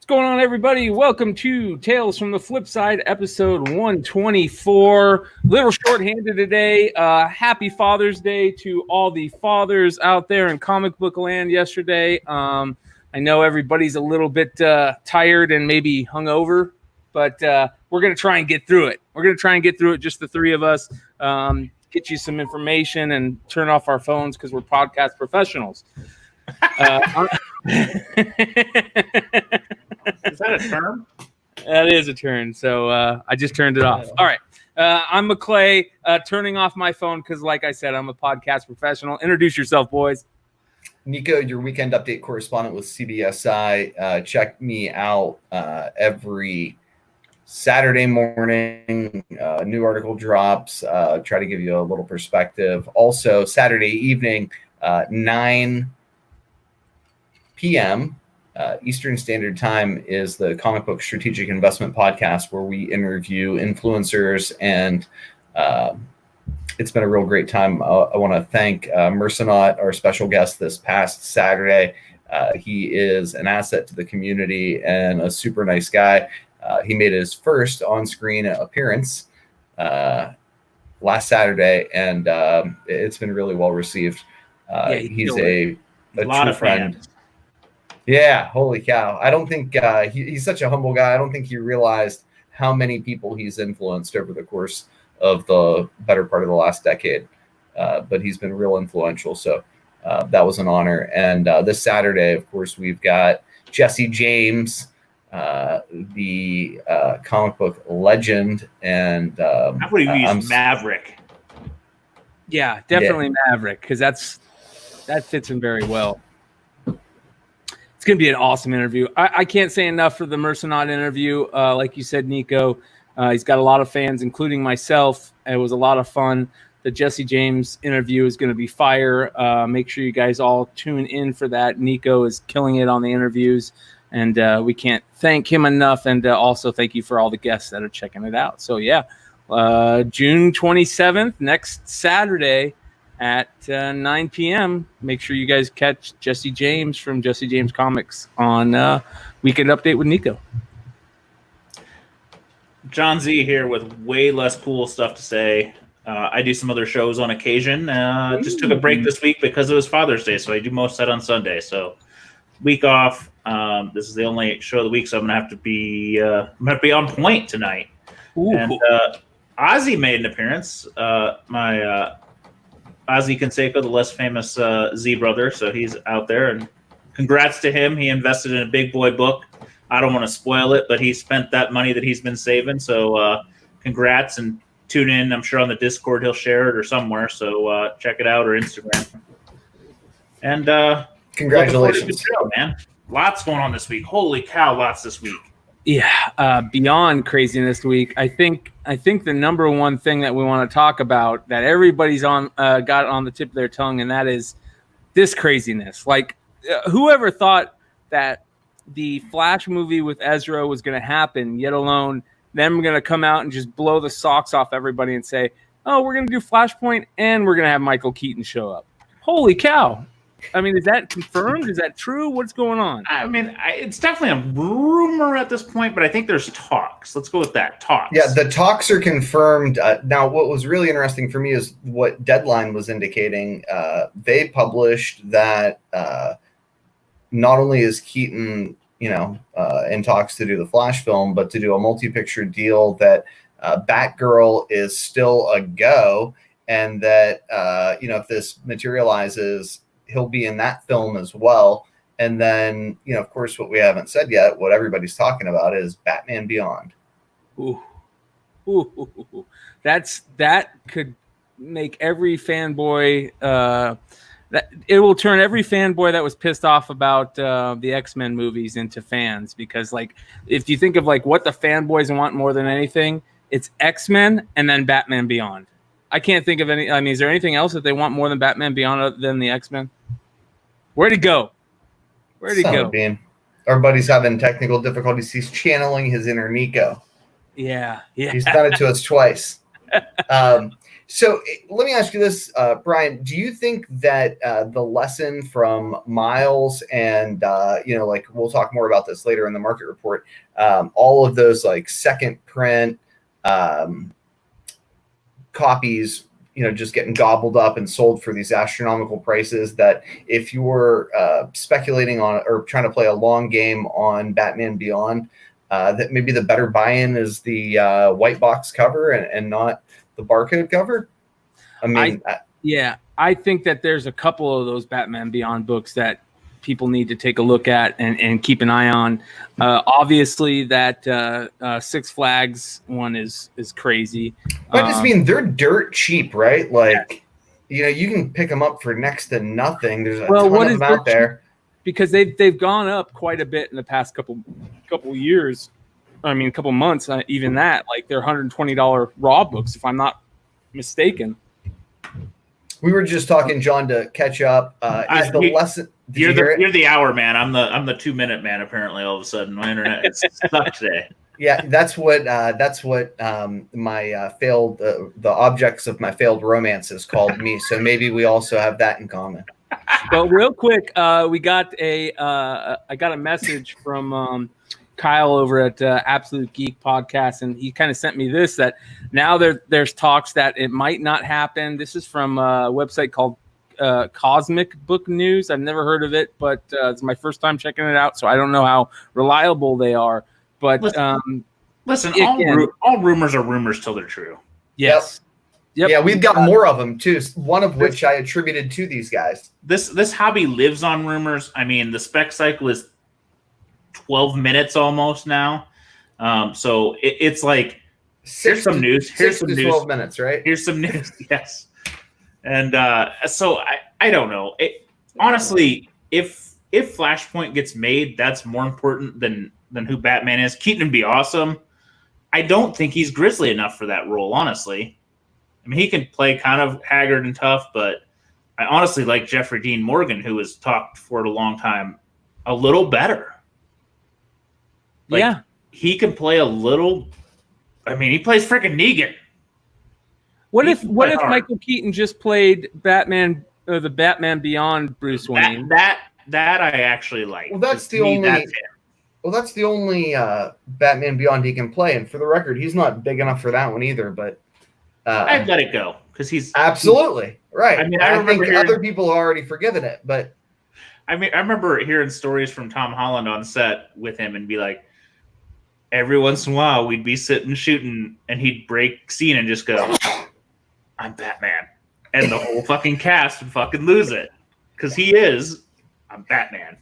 What's going on, everybody? Welcome to Tales from the Flipside, episode 124. Little short-handed today. Happy Father's Day to all the fathers out there in comic book land yesterday. I know everybody's a little bit tired and maybe hungover, but we're going to try and get through it. We're going to try and get through it, just the three of us, get you some information and turn off our phones because we're podcast professionals. Is that a term? That is a turn. So I just turned it off. All right. I'm McClay, turning off my phone because, like I said, I'm a podcast professional. Introduce yourself, boys. Nico, your weekend update correspondent with CBSI. Check me out every Saturday morning. New article drops. Try to give you a little perspective. Also, Saturday evening, 9 p.m. Eastern Standard Time is the Comic Book Strategic Investment Podcast, where we interview influencers, and it's been a real great time. I want to thank Mercenaut, our special guest this past Saturday. He is an asset to the community and a super nice guy. He made his first on-screen appearance last Saturday, and it's been really well received. He's a true friend. Fans. Yeah, holy cow. I don't think he's such a humble guy. I don't think he realized how many people he's influenced over the course of the better part of the last decade. But he's been real influential. So that was an honor. And this Saturday, of course, we've got Jesse James, the comic book legend. And I would have used Maverick. Yeah, definitely Maverick, because that fits him very well. It's going to be an awesome interview. I can't say enough for the Mercenaut interview. Like you said, Nico, he's got a lot of fans, including myself. It was a lot of fun. The Jesse James interview is going to be fire. Make sure you guys all tune in for that. Nico is killing it on the interviews, and we can't thank him enough. And also thank you for all the guests that are checking it out. So, yeah, June 27th, next Saturday, at 9 p.m. Make sure you guys catch Jesse James from Jesse James Comics on Weekend Update with Nico. Jon Z here with way less cool stuff to say. I do some other shows on occasion. Just took a break this week because it was Father's Day, so I do most of that on Sunday. So week off. This is the only show of the week, so I'm gonna have to be on point tonight. Ooh. And Ozzy made an appearance. My Ozzy Canseco, the less famous Z brother, so he's out there, and congrats to him. He invested in a big boy book. I don't want to spoil it, but he spent that money that he's been saving, so congrats, and tune in. I'm sure on the Discord he'll share it or somewhere, so check it out, or Instagram. And congratulations, show, man. Lots going on this week. Holy cow, lots this week. Yeah, beyond craziness week, I think the number one thing that we want to talk about that everybody's got on the tip of their tongue, and that is this craziness. Like, whoever thought that the Flash movie with Ezra was going to happen, yet alone them going to come out and just blow the socks off everybody and say, oh, we're going to do Flashpoint and we're going to have Michael Keaton show up. Holy cow. I mean, is that confirmed? Is that true? What's going on? I mean, it's definitely a rumor at this point, but I think there's talks. Let's go with that. Talks. Yeah, the talks are confirmed. Now, what was really interesting for me is what Deadline was indicating. They published that not only is Keaton, in talks to do the Flash film, but to do a multi-picture deal, that Batgirl is still a go, and that, if this materializes, he'll be in that film as well. And then, of course, what we haven't said yet, what everybody's talking about, is Batman Beyond. Ooh. That could make every fanboy that it will turn every fanboy that was pissed off about the X-Men movies into fans, because, like, if you think of like what the fanboys want more than anything, it's X-Men and then Batman Beyond. I can't think of any. I mean, is there anything else that they want more than Batman Beyond other than the X-Men? Where'd he go? Our buddy's having technical difficulties. He's channeling his inner Nico. Yeah. He's done it to us twice. So let me ask you this, Bryan. Do you think that the lesson from Miles and like we'll talk more about this later in the market report, all of those like second print copies, just getting gobbled up and sold for these astronomical prices, that if you're speculating on or trying to play a long game on Batman Beyond, that maybe the better buy-in is the white box cover and not the barcode cover? I mean, I think that there's a couple of those Batman Beyond books that people need to take a look at and keep an eye on. Obviously, that Six Flags one is crazy. But I just mean they're dirt cheap, right? Like, you can pick them up for next to nothing. There's a ton of them out there. Because they've gone up quite a bit in the past couple years. I mean, a couple months, even that. Like, they're $120 raw books, if I'm not mistaken. We were just talking, John, to catch up. Is the lesson? You're the hour man. I'm the 2-minute man. Apparently, all of a sudden, my internet is stuck today. Yeah, that's what my failed the objects of my failed romances called me. So maybe we also have that in common. Well, real quick, I got a message from Kyle over at Absolute Geek Podcast, and he kind of sent me this, that now there's talks that it might not happen. This is from a website called Cosmic Book News. I've never heard of it, but it's my first time checking it out, so I don't know how reliable they are. But listen, all rumors are rumors till they're true. Yes. Yep. Yeah, we've got more of them too. One of which I attributed to these guys. This hobby lives on rumors. I mean, the spec cycle is 12 minutes almost now. So it's like, here's some news. Here's some news. 12 minutes, right? Here's some news. Yes. And so I don't know. Honestly, if Flashpoint gets made, that's more important than who Batman is. Keaton would be awesome. I don't think he's grisly enough for that role, honestly. I mean, he can play kind of haggard and tough, but I honestly like Jeffrey Dean Morgan, who has talked for a long time, a little better. He can play a little. I mean, he plays freaking Negan. What if Michael Keaton just played Batman, the Batman Beyond Bruce Wayne? That I actually like. Well, that's the only Batman Beyond he can play, and for the record, he's not big enough for that one either. But I'd let it go because he's absolutely right. I mean, I think other people have already forgiven it, but I mean, I remember hearing stories from Tom Holland on set with him and be like, every once in a while we'd be sitting shooting and he'd break scene and just go, "I'm Batman," and the whole fucking cast would fucking lose it because I'm Batman.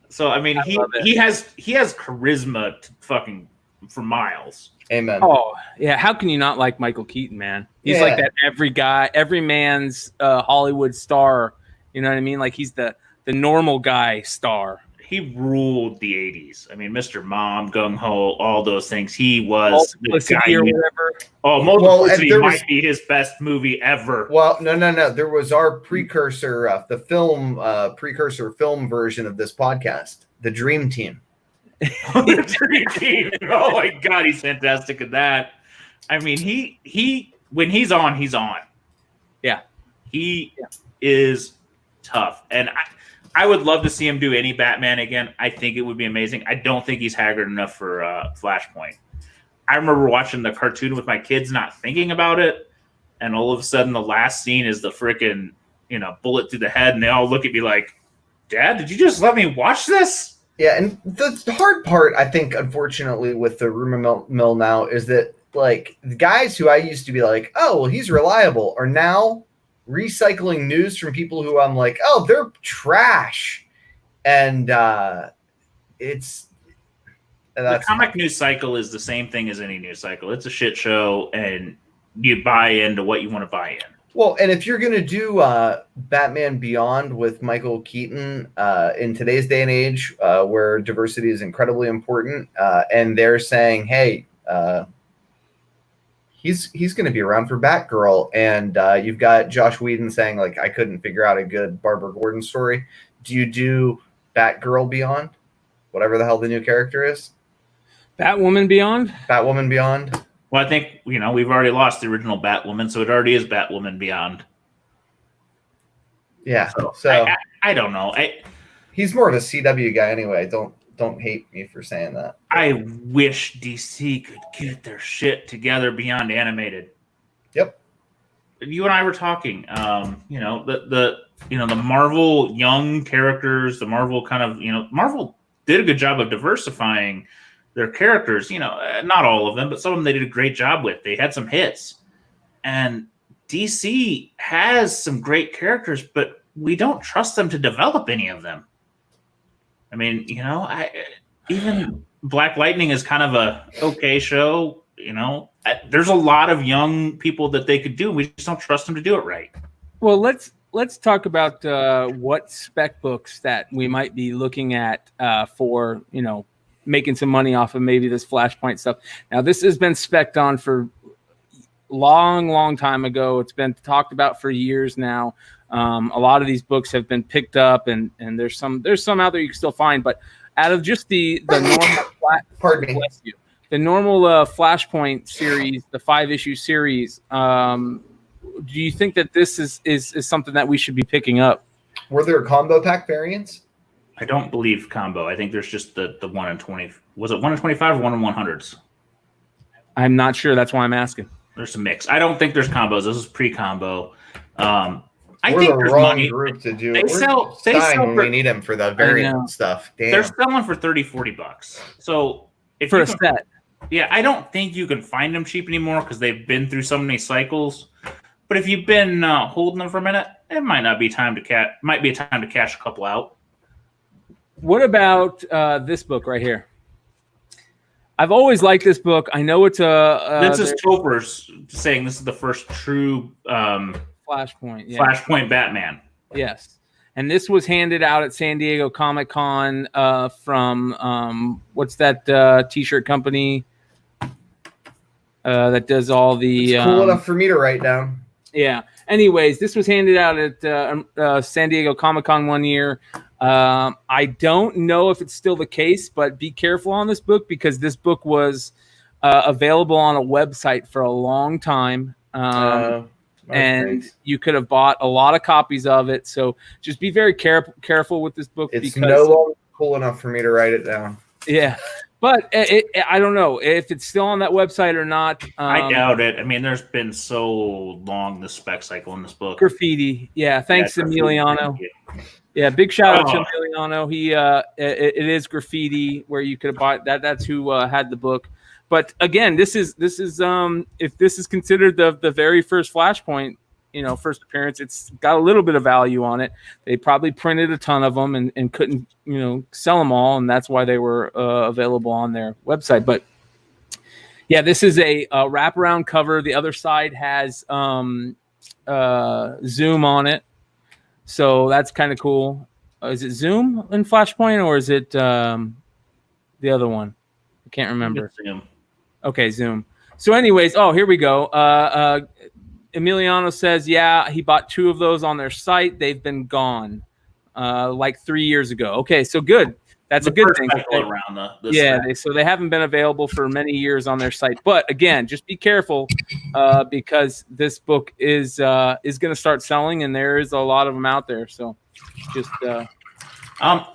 So I mean, he has charisma to fucking for miles. Amen. Oh yeah, how can you not like Michael Keaton, man? He's like that every man's Hollywood star. You know what I mean? Like he's the normal guy star. He ruled the 80s. I mean, Mr. Mom, Gung Ho, all those things. He was the guy. Or whatever. Oh, Multiplicity might be his best movie ever. Well, no. There was our precursor, the film precursor film version of this podcast, The Dream Team. The Dream Team. Oh my God, he's fantastic at that. I mean, he when he's on, he's on. Yeah, he is tough, and I would love to see him do any Batman again. I think it would be amazing. I don't think he's haggard enough for Flashpoint. I remember watching the cartoon with my kids, not thinking about it, and all of a sudden, the last scene is the freaking bullet through the head, and they all look at me like, "Dad, did you just let me watch this?" Yeah, and the hard part, I think, unfortunately, with the rumor mill now is that, like, the guys who I used to be like, "Oh, well, he's reliable," are now recycling news from people who I'm like, "Oh, they're trash," and the comic news cycle is the same thing as any news cycle. It's a shit show, and you buy into what you want to buy in. Well, and if you're going to do Batman Beyond with Michael Keaton in today's day and age, where diversity is incredibly important, and they're saying, "Hey, he's going to be around for Batgirl," and you've got Josh Whedon saying, like, "I couldn't figure out a good Barbara Gordon story." Do you do Batgirl Beyond, whatever the hell the new character is? Batwoman Beyond. Batwoman Beyond. Well, I think, we've already lost the original Batwoman, so it already is Batwoman Beyond. Yeah. So I don't know. He's more of a CW guy anyway. Don't hate me for saying that. I wish DC could get their shit together beyond animated. Yep. You and I were talking. The Marvel young characters, the Marvel kind of, Marvel did a good job of diversifying their characters. Not all of them, but some of them they did a great job with. They had some hits, and DC has some great characters, but we don't trust them to develop any of them. I mean, even Black Lightning is kind of a okay show. There's a lot of young people that they could do. We just don't trust them to do it right. Well, let's talk about what spec books that we might be looking at for making some money off of maybe this Flashpoint stuff. Now, this has been spec'd on for long time ago. It's been talked about for years now. A lot of these books have been picked up, and there's some out there you can still find. But out of just the normal, the normal Flashpoint series, the 5-issue series, do you think that this is something that we should be picking up? Were there combo pack variants? I don't believe combo. I think there's just the 1 in 20. Was it 1 in 25 or 1 in 100s? I'm not sure. That's why I'm asking. There's a mix. I don't think there's combos. This is pre-combo. I We're think the there's wrong money. group to do They it. sell When we need them for the variant stuff. Damn. They're selling for $30-$40. So if for a set. Yeah, I don't think you can find them cheap anymore because they've been through so many cycles. But if you've been holding them for a minute, it might not be time to might be a time to cash a couple out. What about this book right here? I've always liked this book. I know it's this is Topper's saying this is the first true Flashpoint. Yeah. Flashpoint Batman. Yes. And this was handed out at San Diego Comic-Con from what's that T-shirt company that does all the... It's cool enough for me to write down. Yeah. Anyways, this was handed out at San Diego Comic-Con one year. I don't know if it's still the case, but be careful on this book because this book was available on a website for a long time. And you could have bought a lot of copies of it. So just be very careful with this book. It's no longer cool enough for me to write it down. Yeah. But I don't know if it's still on that website or not. I doubt it. I mean, there's been so long the spec cycle in this book. Graffiti. Yeah. Thanks, Emiliano. Yeah. Big shout out to Emiliano. He it is Graffiti where you could have bought that. That's who had the book. But again, this is if this is considered the very first Flashpoint, first appearance, it's got a little bit of value on it. They probably printed a ton of them and couldn't sell them all, and that's why they were available on their website. But yeah, this is a wraparound cover. The other side has Zoom on it, so that's kind of cool. Is it Zoom in Flashpoint or is it the other one? I can't remember. Zoom. Okay, Zoom. So anyways, here we go. Emiliano says, yeah, he bought 2 of those on their site. They've been gone like 3 years ago. Okay, so good. That's a good thing. So they haven't been available for many years on their site. But again, just be careful because this book is going to start selling, and there is a lot of them out there. So just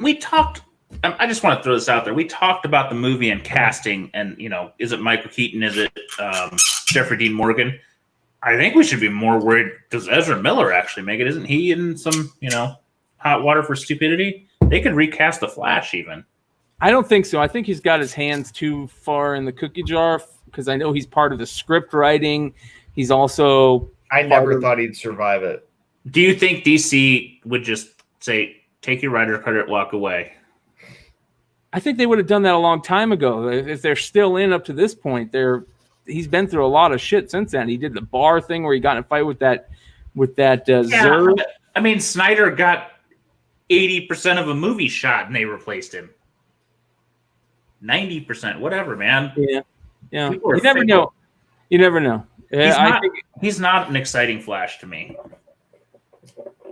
we talked. I just want to throw this out there. We talked about the movie and casting, and is it Michael Keaton? Is it Jeffrey Dean Morgan? I think we should be more worried. Does Ezra Miller actually make it? Isn't he in some hot water for stupidity? They could recast the Flash even. I don't think so. I think he's got his hands too far in the cookie jar because I know he's part of the script writing. He's also. I never thought he'd survive it. Do you think DC would just say, "Take your writer credit, walk away"? I think they would have done that a long time ago. If they're still in up to this point, he's been through a lot of shit since then. He did the bar thing where he got in a fight with that Zer. I mean, Snyder got 80% of a movie shot and they replaced him. 90%, whatever, man. Yeah. You never know. You never know. He's not an exciting Flash to me.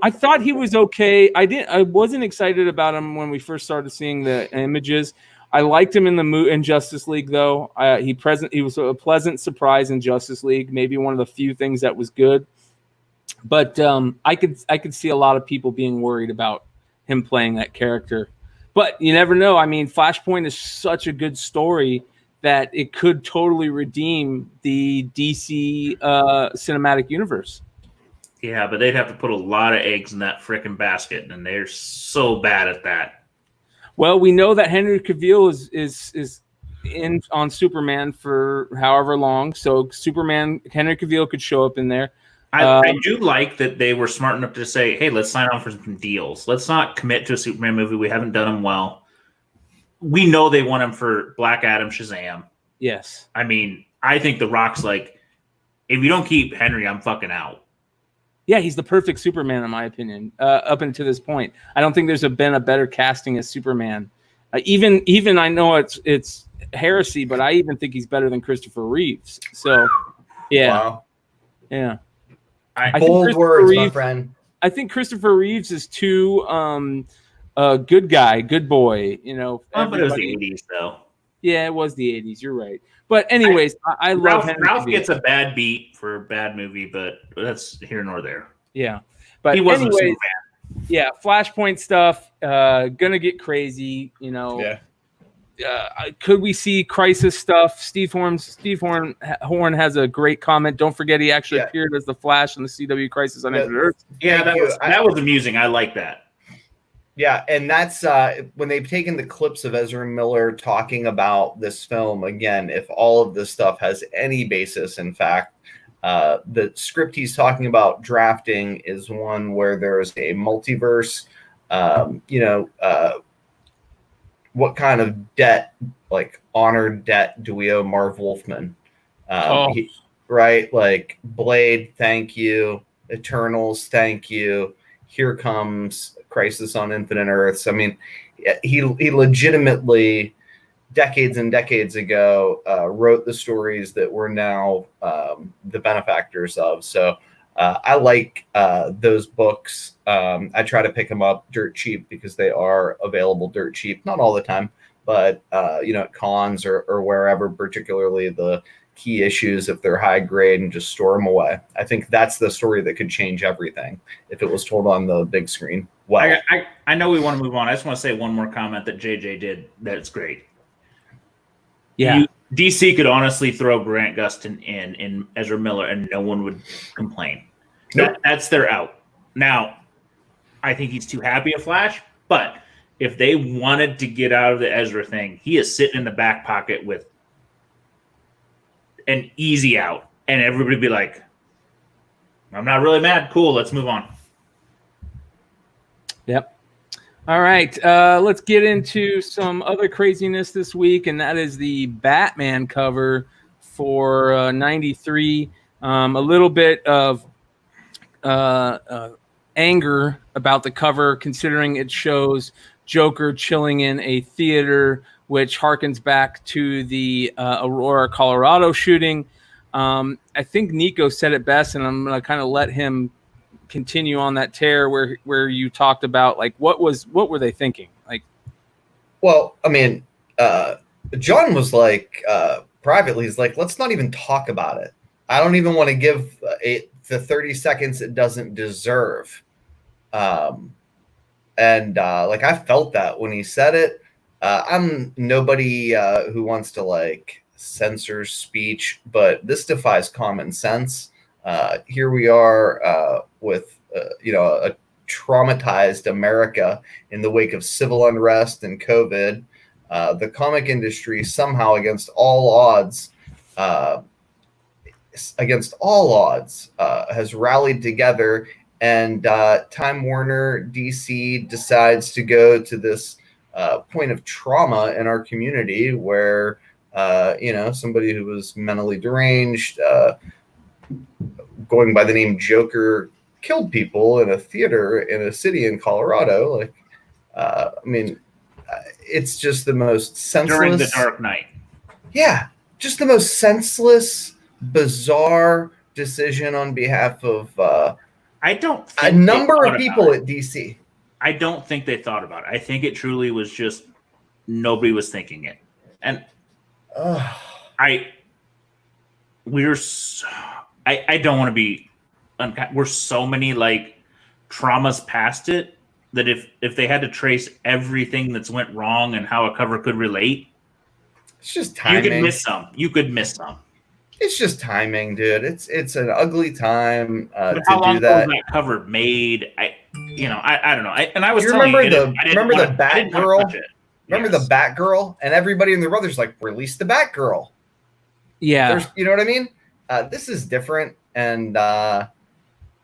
I thought he was okay. I wasn't excited about him when we first started seeing the images. I liked him in Justice League, though. He was a pleasant surprise in Justice League. Maybe one of the few things that was good. But I could see a lot of people being worried about him playing that character. But you never know. I mean, Flashpoint is such a good story that it could totally redeem the DC cinematic universe. Yeah, but they'd have to put a lot of eggs in that frickin' basket, and they're so bad at that. Well, we know that Henry Cavill is in on Superman for however long, so Henry Cavill could show up in there. I do like that they were smart enough to say, hey, let's sign on for some deals. Let's not commit to a Superman movie. We haven't done them well. We know they want him for Black Adam, Shazam. Yes. I mean, I think The Rock's like, if you don't keep Henry, I'm fucking out. Yeah, he's the perfect Superman, in my opinion, up until this point. I don't think there's been a better casting as Superman. Even I know it's heresy, but I even think he's better than Christopher Reeves. So, yeah. Wow. Yeah. Bold words, my friend. I think Christopher Reeves is too good guy, good boy. You know, but it was the 80s, though. Yeah, it was the 80s. You're right. But anyways, I love Henry Ralph Cavill. gets a bad beat for a bad movie, but that's here nor there. Yeah. But he wasn't anyways, Superman. Yeah, Flashpoint stuff, gonna get crazy, you know. Yeah. Could we see Crisis stuff? Steve Horn has a great comment. Don't forget he actually appeared as the Flash in the CW Crisis on Infinite Earths. Yeah, that was amusing. I like that. Yeah, and that's when they've taken the clips of Ezra Miller talking about this film. Again, if all of this stuff has any basis in fact, the script he's talking about drafting is one where there is a multiverse. What kind of debt, like honored debt, do we owe Marv Wolfman? Right? Like Blade, thank you. Eternals, thank you. Here comes Crisis on Infinite Earths. I mean, he legitimately, decades and decades ago, wrote the stories that we're now the benefactors of. So I like those books. I try to pick them up dirt cheap because they are available dirt cheap. Not all the time, but at cons or wherever, particularly the key issues, if they're high grade, and just store them away. I think that's the story that could change everything if it was told on the big screen. Well, I know we want to move on. I just want to say one more comment that JJ did that's great. Yeah. DC could honestly throw Grant Gustin in Ezra Miller and no one would complain. Nope. That's their out. Now, I think he's too happy at Flash, but if they wanted to get out of the Ezra thing, he is sitting in the back pocket with an easy out, and everybody would be like, I'm not really mad. Cool, let's move on. Yep. All right, let's get into some other craziness this week, and that is the Batman cover for 93. A little bit of anger about the cover, considering it shows Joker chilling in a theater, which harkens back to the Aurora, Colorado shooting. I think Nico said it best, and I'm going to kind of let him continue on that tear where you talked about, like, what were they thinking? Like, well, I mean, John was like, privately, he's like, let's not even talk about it. I don't even want to give it the 30 seconds it doesn't deserve. And I felt that when he said it. I'm nobody who wants to like censor speech, but this defies common sense. Here we are with a traumatized America in the wake of civil unrest and COVID. The comic industry somehow, against all odds, has rallied together, and Time Warner DC decides to go to this point of trauma in our community where somebody who was mentally deranged, going by the name Joker, killed people in a theater in a city in Colorado. It's just the most senseless. During the Dark Knight. Yeah, just the most senseless, bizarre decision on behalf of a number of people at DC. I don't think they thought about it. I think it truly was just nobody was thinking it. And I don't want to be we're so many like traumas past it that if they had to trace everything that's went wrong and how a cover could relate, it's just timing. You could miss some. It's just timing, dude. It's an ugly time to how long do that. Was that cover made? I don't know. I was remember telling you, remember the Batgirl? Remember Yes. the Batgirl? And everybody and their brother's like, release the Batgirl. Yeah. You know what I mean? This is different, and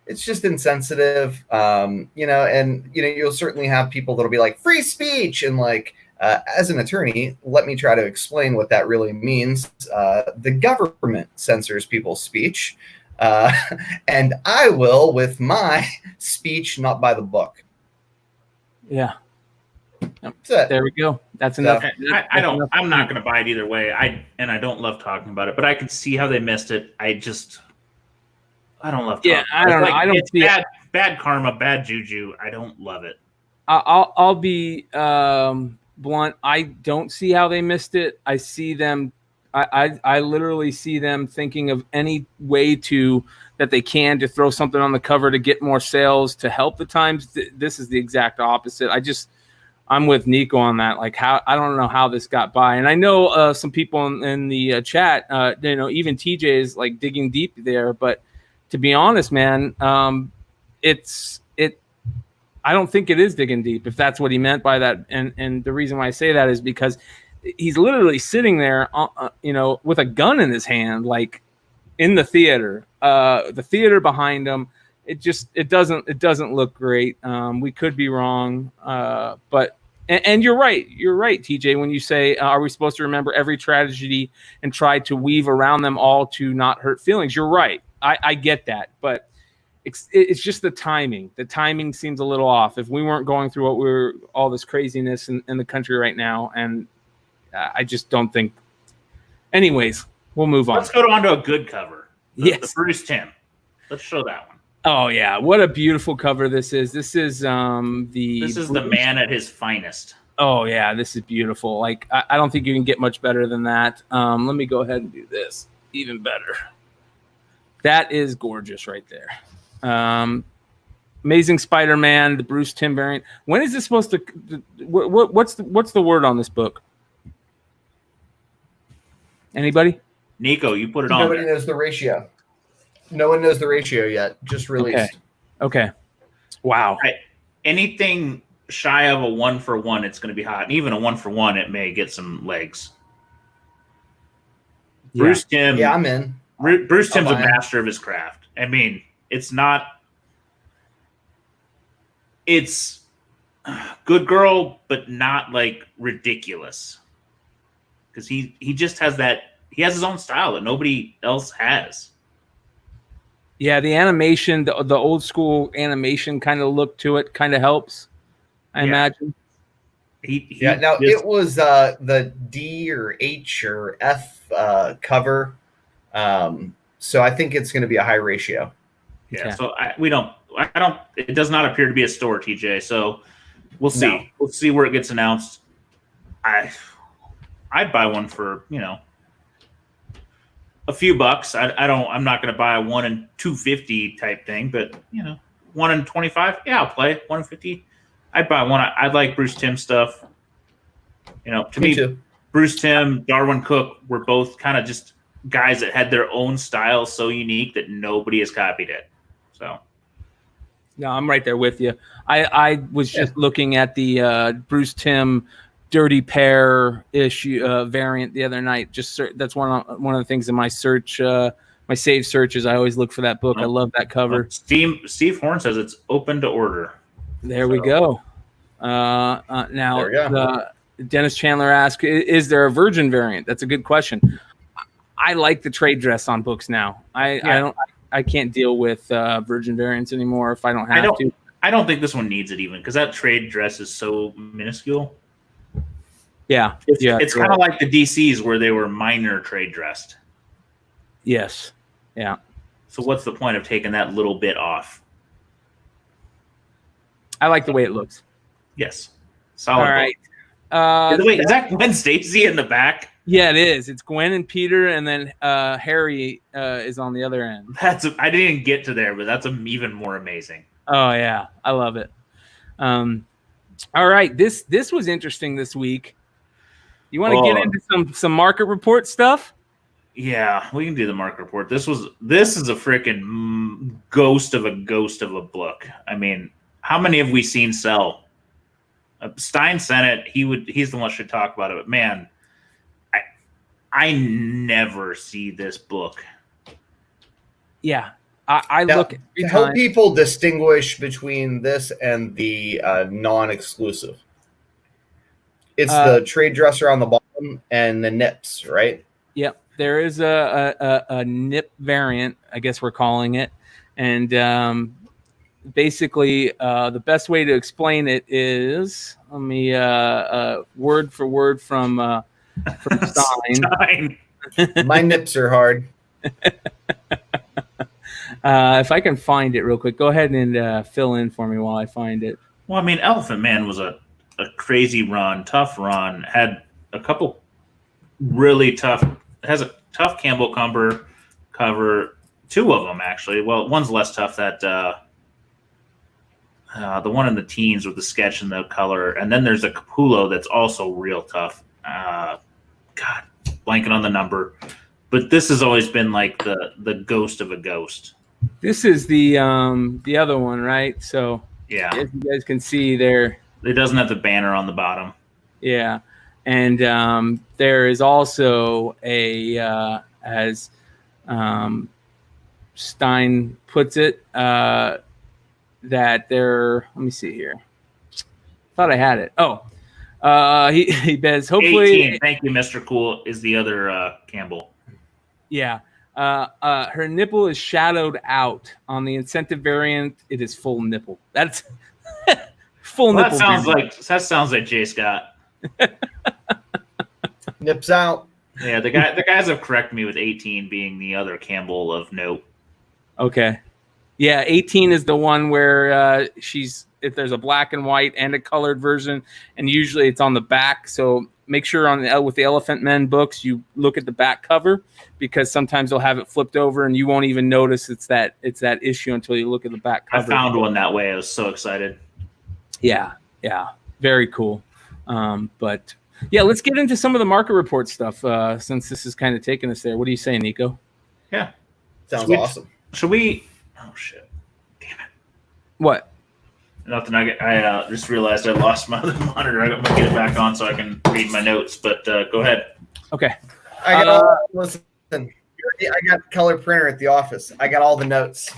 it's just insensitive. And you'll certainly have people that'll be like, free speech, and like, as an attorney, let me try to explain what that really means. The government censors people's speech, and I will with my speech, not by the book. Yeah. That's There we go. That's enough. I'm not going to buy it either way. I don't love talking about it, but I can see how they missed it. I don't love. Yeah, I don't know. I don't see bad karma, bad juju. I don't love it. I'll be blunt. I don't see how they missed it. I see them. I literally see them thinking of any way that they can to throw something on the cover to get more sales to help the Times. This is the exact opposite. I'm with Nico on that. Like, I don't know how this got by, and I know some people in the chat. Even TJ is like digging deep there. But to be honest, man, I don't think it is digging deep, if that's what he meant by that. And the reason why I say that is because he's literally sitting there, with a gun in his hand, like in the theater behind him. It doesn't look great. We could be wrong, but you're right. You're right, TJ, when you say, are we supposed to remember every tragedy and try to weave around them all to not hurt feelings? You're right. I get that, but it's just the timing. The timing seems a little off. If we weren't going through all this craziness in the country right now, and I just don't think. Anyways, we'll move on. Let's go on to a good cover. Yes, the Bruce Timm. Let's show that one. Oh yeah, what a beautiful cover this is. This is the man at his finest. Oh yeah, this is beautiful. Like I don't think you can get much better than that. Let me go ahead and do this even better. That is gorgeous right there. Amazing Spider-Man, the Bruce Timm variant. When is this supposed to? What's the word on this book? Anybody? Nico, you put it on. Nobody knows the ratio. No one knows the ratio yet. Just released. Okay. Wow. Anything shy of a 1-for-1, it's going to be hot. And even a 1-for-1, it may get some legs. Yeah. Bruce Timm. Yeah, I'm in. Bruce Timm's a master of his craft. I mean, it's good girl, but not like ridiculous. Because he just has he has his own style that nobody else has. Yeah, the animation, the old school animation kind of look to it kind of helps, I imagine. It was the D or H or F cover. So I think it's going to be a high ratio. Yeah, so it does not appear to be a store, TJ. So we'll see. No. We'll see where it gets announced. I'd buy one for, a few bucks. I'm not going to buy a 1 in 250 type thing, but 1 in 25. Yeah, I'll play 1 in 50. I'd buy one. I like Bruce Timm stuff. To me too. Bruce Timm, Darwin Cook were both kind of just guys that had their own style so unique that nobody has copied it. So. No, I'm right there with you. I was just looking at the Bruce Timm Dirty Pair issue variant the other night. That's one of the things in my search, my saved searches. I always look for that book. I love that cover. Steve Horn says it's open to order. There we go. Now, Dennis Chandler asked, "Is there a Virgin variant?" That's a good question. I like the trade dress on books now. I can't deal with Virgin variants anymore if I don't have to. I don't think this one needs it even because that trade dress is so minuscule. Yeah, it's kind of like the DCs where they were minor trade dressed. Yes. Yeah. So what's the point of taking that little bit off? I like the way it looks. Yes. Solid. All right. By the way, is that Gwen Stacy in the back? Yeah, it is. It's Gwen and Peter, and then Harry is on the other end. I didn't even get to there, but that's even more amazing. Oh yeah, I love it. All right, this was interesting this week. You want to get into some market report stuff? Yeah, we can do the market report. This is a freaking ghost of a book. I mean, how many have we seen sell? Stein sent it. He's the one who should talk about it. But man, I never see this book. Yeah, I look every to time. help people distinguish between this and the non-exclusive. It's the trade dresser on the bottom and the nips, right? Yep, there is a nip variant, I guess we're calling it, and basically the best way to explain it is, let me word for word from Stein. My nips are hard. If I can find it real quick, go ahead and fill in for me while I find it. Well, I mean, Elephant Man was a crazy run, tough run, had a couple really tough, has a tough Campbell cover, two of them actually. Well, one's less tough, that the one in the teens with the sketch and the color, and then there's a Capullo that's also real tough. God, blanking on the number, but this has always been like the ghost of a ghost. This is the other one, right? So yeah, as you guys can see there, it doesn't have the banner on the bottom. Yeah, and there is also a as Stein puts it, that there. Let me see here. Thought I had it. Oh, he says hopefully. 18. Thank you, Mr. Cool. Is the other Campbell? Yeah. Her nipple is shadowed out. On the incentive variant, it is full nipple. That's full nipple. That sounds like Jay Scott. Nips out. Yeah, the guys have corrected me with 18 being the other Campbell of note. Okay. Yeah, 18 is the one where if there's a black and white and a colored version, and usually it's on the back. So make sure with the Elephant Men books, you look at the back cover, because sometimes they'll have it flipped over and you won't even notice it's that issue until you look at the back cover. I found one that way. I was so excited. Yeah, very cool. But yeah, let's get into some of the market report stuff, since this is kind of taking us there. What do you say, Nico? Yeah, sounds awesome. Should we? Oh shit! Damn it! What? Nothing. I just realized I lost my other monitor. I'm gonna get it back on so I can read my notes. But go ahead. Okay. Listen. I got color printer at the office. I got all the notes.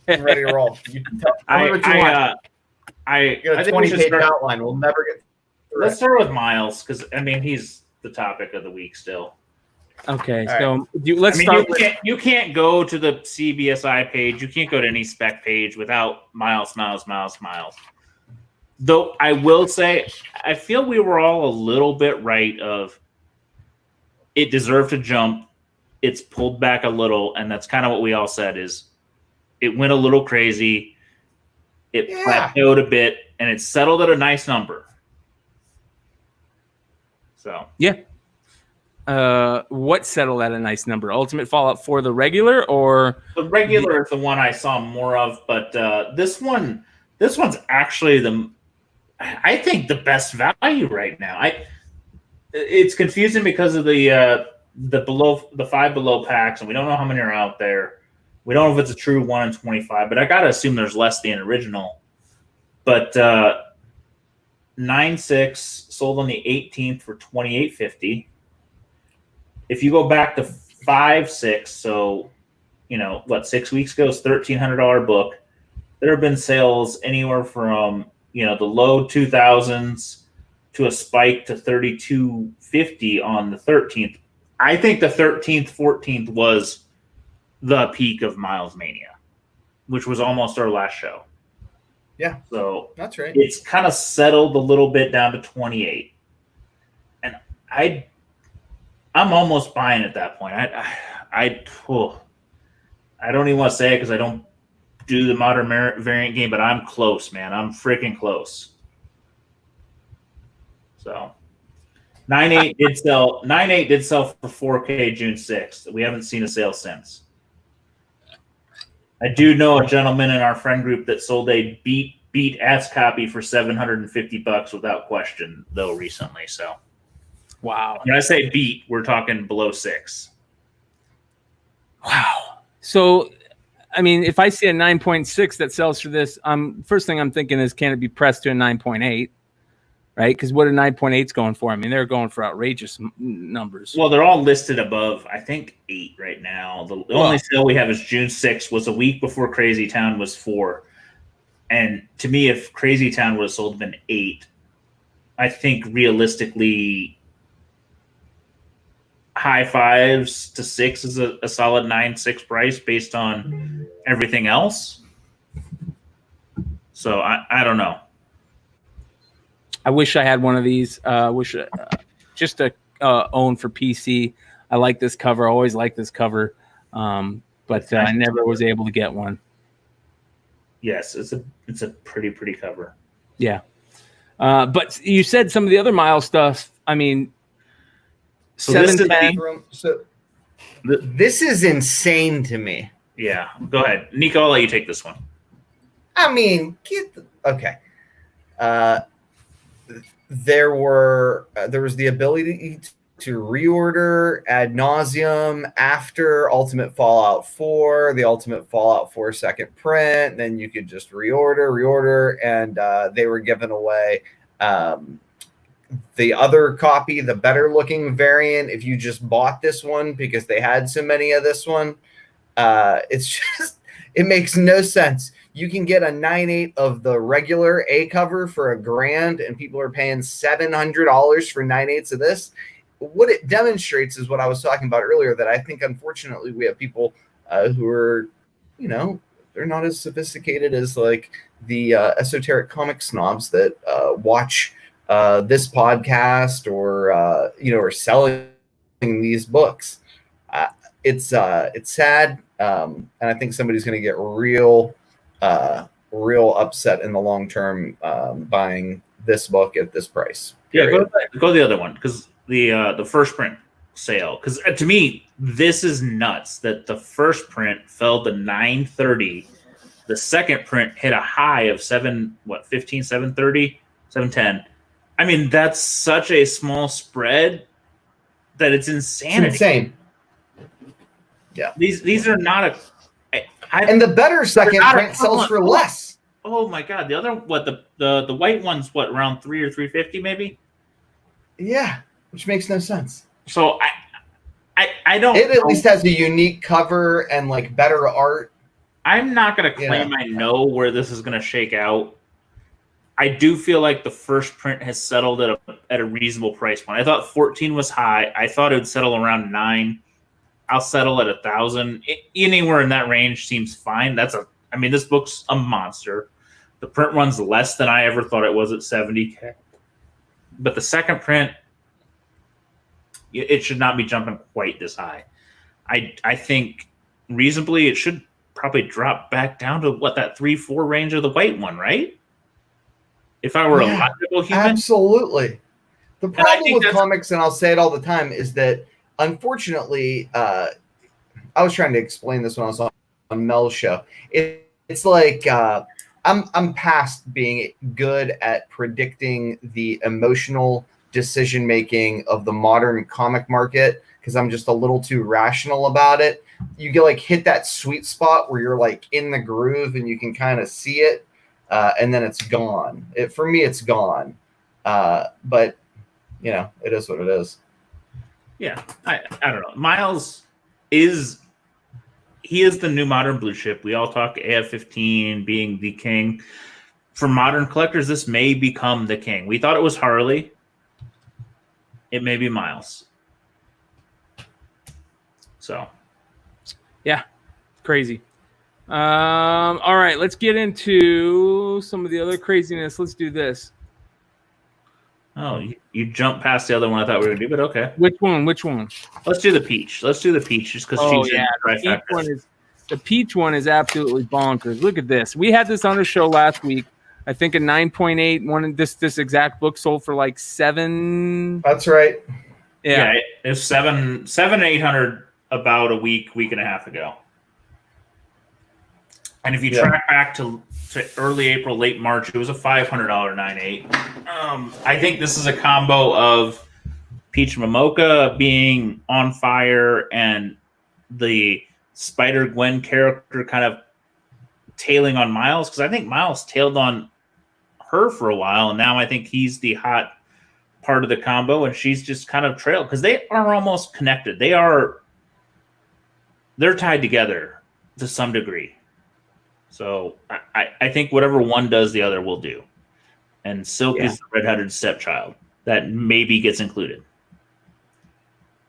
I'm ready to roll. You tell me what you want. I got a 20-page outline. We'll never get through. Let's start with Miles, because I mean he's the topic of the week still. Okay, all so right. let's start. You can't go to the CBSI page. You can't go to any spec page without Miles. Though I will say, I feel we were all a little bit right of it deserved to jump. It's pulled back a little, and that's kind of what we all said is it went a little crazy. It plateaued a bit, and it settled at a nice number. So yeah. What settled at a nice number? Ultimate Fallout 4, the regular, or the regular is the one I saw more of, but this one's actually I think the best value right now. It's confusing because of the 5 below packs, and we don't know how many are out there. We don't know if it's a true 1 in 25, but I gotta assume there's less than original. But 9.6 sold on the 18th for $28.50. If you go back to 5.6, so 6 weeks ago, it's $1,300 book. There have been sales anywhere from the low 2000s to a spike to $32.50 on the 13th. I think the 13th, 14th was the peak of Miles Mania, which was almost our last show. Yeah, so that's right. It's kind of settled a little bit down to 28, and I'm almost buying at that point. I don't even want to say it because I don't do the modern variant game, but I'm close, man. I'm freaking close. So 9.8 did sell. 9.8 did sell for 4K June 6th. We haven't seen a sale since. I do know a gentleman in our friend group that sold a beat ass copy for $750 without question, though, recently. So, wow. When I say beat, we're talking below 6. Wow. So, I mean, if I see a 9.6 that sells for this, first thing I'm thinking is, can it be pressed to a 9.8? Right? Because what are 9.8s going for? I mean, they're going for outrageous numbers. Well, they're all listed above, I think, 8 right now. The only sale we have is June 6th, was a week before Crazy Town was 4. And to me, if Crazy Town would have sold been 8, I think realistically, high 5s to 6 is a solid 9.6 price based on everything else. So I don't know. I wish I had one of these. Just to own for PC. I like this cover. I always like this cover, but I never was able to get one. Yes, it's a pretty cover. Yeah, but you said some of the other Miles stuff. I mean, so this is insane to me. Yeah, go ahead, Nico. I'll let you take this one. I mean, okay. There was the ability to reorder ad nauseum after Ultimate Fallout 4, the Ultimate Fallout 4 second print. Then you could just reorder, and they were giving away the other copy, the better looking variant, if you just bought this one because they had so many of this one. It makes no sense. You can get a 9.8 of the regular A cover for $1,000, and people are paying $700 for 9.8s of this. What it demonstrates is what I was talking about earlier, that I think, unfortunately, we have people who are, they're not as sophisticated as like the esoteric comic snobs that watch this podcast or are selling these books. It's sad, and I think somebody's going to get real upset in the long term buying this book at this price. Yeah, go the other one, because the first print sale, because to me this is nuts that the first print fell to $930. The second print hit a high of 730, 710. I mean, that's such a small spread that it's insanity. It's insane. Yeah, these are not and the better second print sells for less. Oh my god! The other the white one's around 3 or 350 maybe. Yeah, which makes no sense. So I don't. It at least has a unique cover and like better art. I'm not going to claim I know where this is going to shake out. I do feel like the first print has settled at a reasonable price point. I thought 14 was high. I thought it would settle around 9. I'll settle at 1,000. Anywhere in that range seems fine. This book's a monster. The print runs less than I ever thought it was at 70K. But the second print, it should not be jumping quite this high. I think reasonably it should probably drop back down to that 3-4 range of the white one, right? If I were a logical human. Absolutely. The problem with comics, and I'll say it all the time, is that unfortunately, I was trying to explain this when I was on Mel's show. It's like I'm past being good at predicting the emotional decision making of the modern comic market because I'm just a little too rational about it. You get hit that sweet spot where you're in the groove and you can kind of see it, and then it's gone. For me, it's gone. But it is what it is. Yeah, I don't know. Miles is the new modern blue chip. We all talk AF-15 being the king. For modern collectors, this may become the king. We thought it was Harley. It may be Miles. So, yeah, crazy. All right, let's get into some of the other craziness. Let's do this. Oh, you jumped past the other one I thought we were going to do, but okay. Which one? Let's do the peach. Just because the peach one is absolutely bonkers. Look at this. We had this on the show last week. I think a 9.8. One this exact book sold for like $7. That's right. Yeah, it's seven 800 about a week and a half ago. And if you track back to early April, late March, it was a $500 9.8. I think this is a combo of Peach Momoko being on fire and the Spider-Gwen character kind of tailing on Miles, because I think Miles tailed on her for a while, and now I think he's the hot part of the combo, and she's just kind of trailed because they are almost connected. They're tied together to some degree. So I think whatever one does, the other will do. And Silk is the red-headed stepchild that maybe gets included.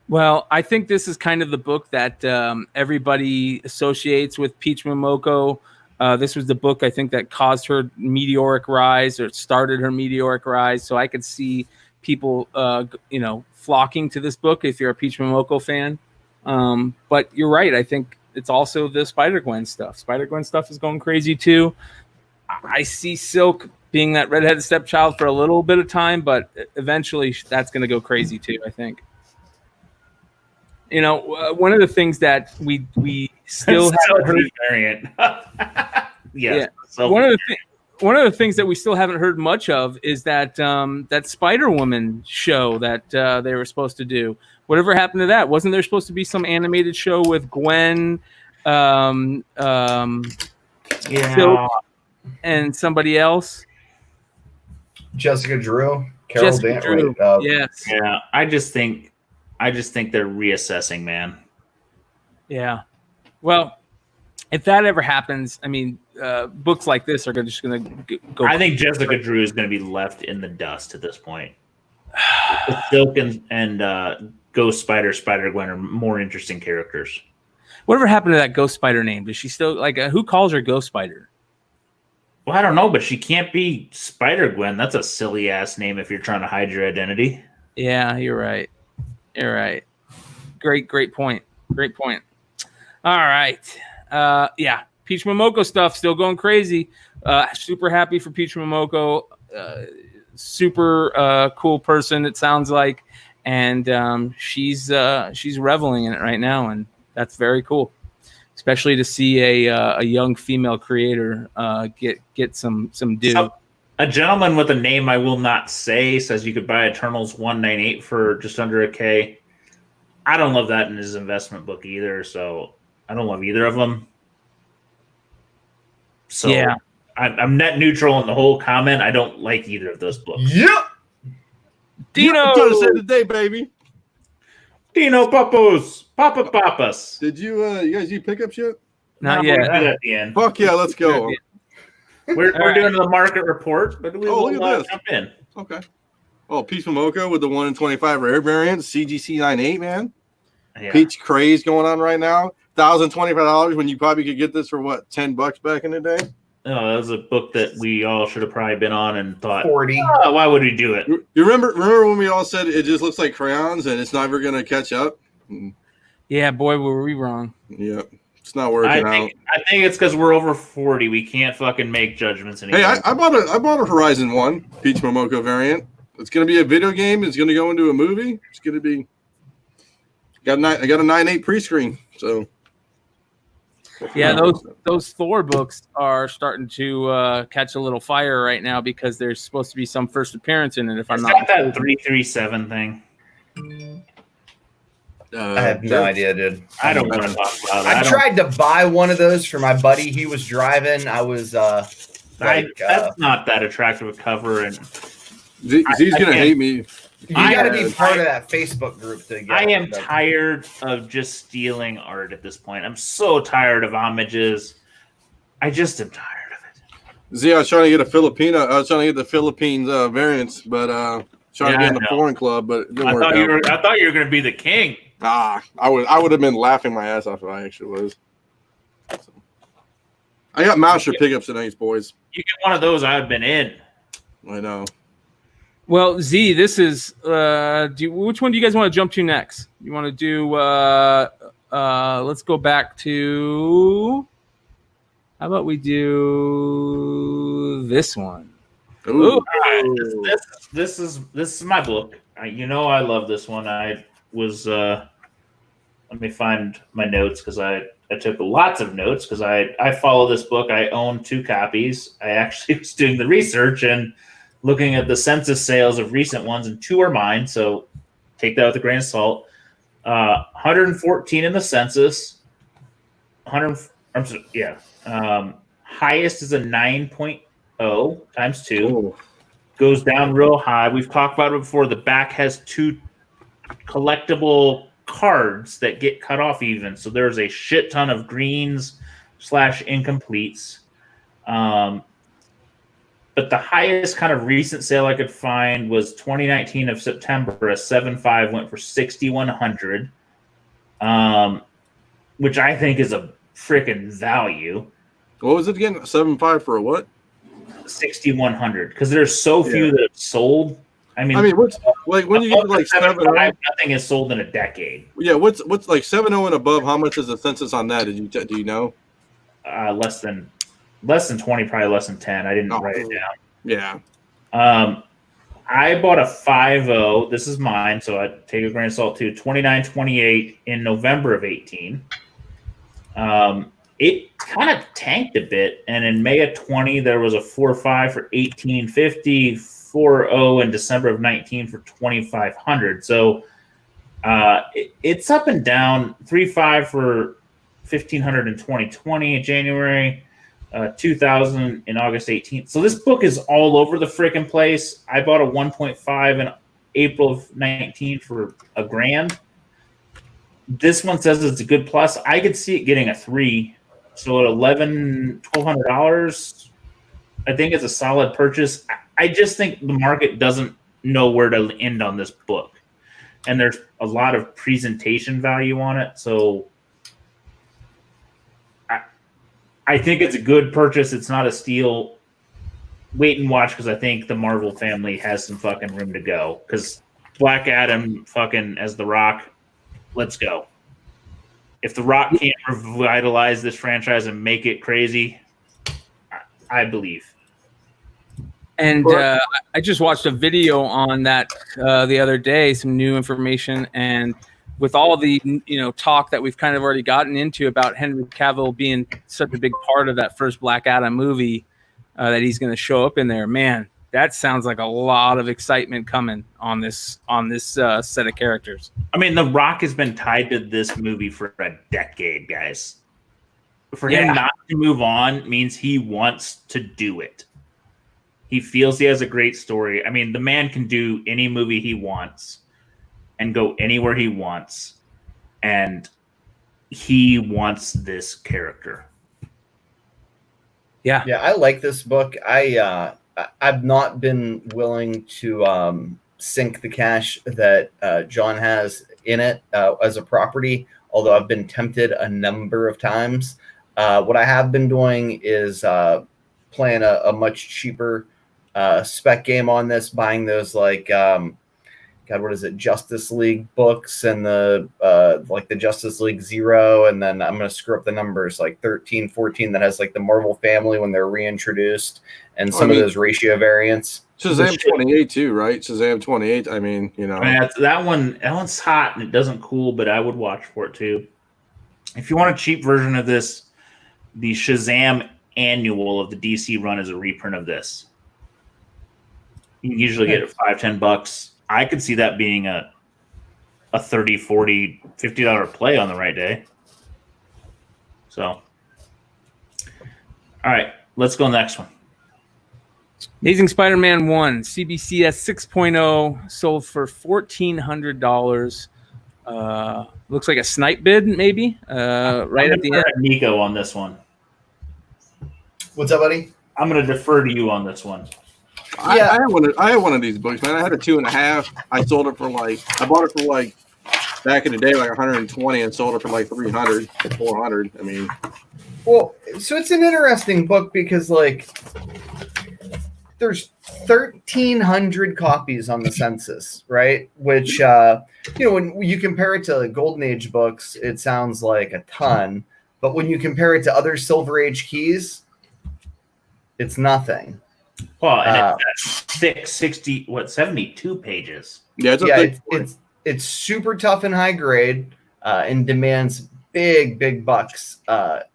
Well, I think this is kind of the book that everybody associates with Peach Momoko. This was the book, I think, that caused her meteoric rise, or started her meteoric rise. So I could see people, flocking to this book if you're a Peach Momoko fan. But you're right. I think it's also the Spider-Gwen stuff. Spider-Gwen stuff is going crazy too. I see Silk being that redheaded stepchild for a little bit of time, but eventually that's going to go crazy too, I think. One of the things that we still haven't heard variant. One of the things that we still haven't heard much of is that that Spider-Woman show that they were supposed to do. Whatever happened to that? Wasn't there supposed to be some animated show with Gwen, Silk, and somebody else? Jessica Drew, Carol Drew. Yes. Yeah, I just think they're reassessing, man. Yeah. Well, if that ever happens, I mean, books like this are just going to go. I think Jessica Drew is going to be left in the dust at this point. Silk and Ghost Spider-Gwen are more interesting characters. Whatever happened to that Ghost Spider name? Does she still who calls her Ghost Spider? Well, I don't know, but she can't be Spider-Gwen. That's a silly ass name if you're trying to hide your identity. Yeah, you're right. You're right. Great point. Great point. All right. Peach Momoko stuff still going crazy. Super happy for Peach Momoko. Super cool person, it sounds like, and she's reveling in it right now, and that's very cool. Especially to see a young female creator get some due. So, a gentleman with a name I will not say says you could buy Eternals 198 for just under $1,000. I don't love that in his investment book either, so I don't love either of them. So yeah. I'm net neutral in the whole comment. I don't like either of those books. Yep. Deno said today, baby. Deno Papas. Did you guys do pickups yet? Not yet. At the end. Fuck yeah, let's go. We're doing the market report, but we will jump in. Okay. Oh, Peach Momoko with the 1 in 25 rare variant, CGC 98, man. Yeah. Peach craze going on right now. $1,025 when you probably could get this for what, $10 back in the day? Oh, that was a book that we all should have probably been on and thought, 40. Oh, why would we do it? You remember when we all said it just looks like crayons and it's never going to catch up? Yeah, boy, were we wrong. Yeah, it's not working out. I think it's because we're over 40. We can't fucking make judgments anymore. Hey, I bought a Horizon 1 Peach Momoko variant. It's going to be a video game. It's going to go into a movie. It's going to be. I got a 9.8 pre-screen. So. Yeah, those Thor books are starting to catch a little fire right now because there's supposed to be some first appearance in it. If I'm not that 337 thing. I have no idea, dude. I don't want to talk about it. I tried to buy one of those for my buddy. He was driving. I was that's not that attractive a cover, and he's gonna hate me. You got to be part of that Facebook group to get. I am tired of just stealing art at this point. I'm so tired of homages. I just am tired of it. Z, I was trying to get the Philippines variants, but trying to get in the foreign club, but it didn't work out. I thought you were going to be the king. I would have been laughing my ass off if I actually was. So. I got Mouser pickups tonight, boys. You get one of those, I've been in. I know. Well, Z, this is which one do you guys want to jump to next? You want to do let's go back to, how about we do this one? Ooh. All right. This is my book. I love this one. I was let me find my notes because I took lots of notes because I follow this book. I own 2 copies. I actually was doing the research and looking at the census sales of recent ones, and 2 are mine. So take that with a grain of salt. 114 in the census. 100. Highest is a 9.0 times 2. Ooh. Goes down real high. We've talked about it before. The back has 2 collectible cards that get cut off even. So there's a shit ton of greens / incompletes. But the highest kind of recent sale I could find was 2019 of September. A 7.5 went for $6,100, which I think is a freaking value. What was it again? 7.5 for a what? 6,100, because there's so few that have sold. I mean, what's like when you get to like 7.0? Nothing is sold in a decade. Yeah, what's like 7.0 and above? How much is the census on that? Do you know? Less than 20, probably less than 10. I didn't write it down. Yeah. I bought a 5.0. This is mine, so I take a grain of salt too. 29.28 in November of 18. It kind of tanked a bit, and in May of 20 there was a 4.5 for 1850, 4.0 in December of 19 for 2,500. So it's up and down. 3.5 for 1,500 in 2020 January, 2,000 in August 18th. So this book is all over the freaking place. I bought a 1.5 in April of 19 for $1,000. This one says it's a good plus. I could see it getting a 3. So at $1,200, I think it's a solid purchase. I just think the market doesn't know where to end on this book. And there's a lot of presentation value on it. So I think it's a good purchase. It's not a steal. Wait and watch, because I think the Marvel family has some fucking room to go. Because Black Adam fucking as The Rock, let's go. If The Rock can't revitalize this franchise and make it crazy, I believe. And I just watched a video on that the other day, some new information, and with all the talk that we've kind of already gotten into about Henry Cavill being such a big part of that first Black Adam movie, that he's going to show up in there, man, that sounds like a lot of excitement coming on this set of characters. I mean, The Rock has been tied to this movie for a decade, guys. For him not to move on means he wants to do it. He feels he has a great story. I mean, the man can do any movie he wants and go anywhere he wants, and he wants this character. Yeah, I like this book. I've not been willing to sink the cash that Jon has in it as a property, although I've been tempted a number of times. What I have been doing is playing a much cheaper spec game on this, buying those what is it, Justice League books and the Justice League Zero, and then I'm going to screw up the numbers, like 13, 14, that has like the Marvel family when they're reintroduced, and some of those ratio variants. Shazam 28 too, right? Shazam 28. I mean, that one's hot and it doesn't cool, but I would watch for it too. If you want a cheap version of this, the Shazam annual of the DC run is a reprint of this. You can usually get it $5-10. I could see that being a $30, $40, $50 play on the right day. So, all right, let's go next one. Amazing Spider-Man 1, CBCS 6.0, sold for $1,400. Looks like a snipe bid, maybe, right at the end. Nico on this one. What's up, buddy? I'm going to defer to you on this one. I have one of these books, man. I had a 2.5. I sold it for I bought it for back in the day, 120, and sold it for 300, 400. I mean, well, so it's an interesting book because there's 1,300 copies on the census, right? Which when you compare it to Golden Age books, it sounds like a ton, but when you compare it to other Silver Age keys, it's nothing. Well, and it's thick 72 pages. Yeah, it's super tough and high grade, and demands big bucks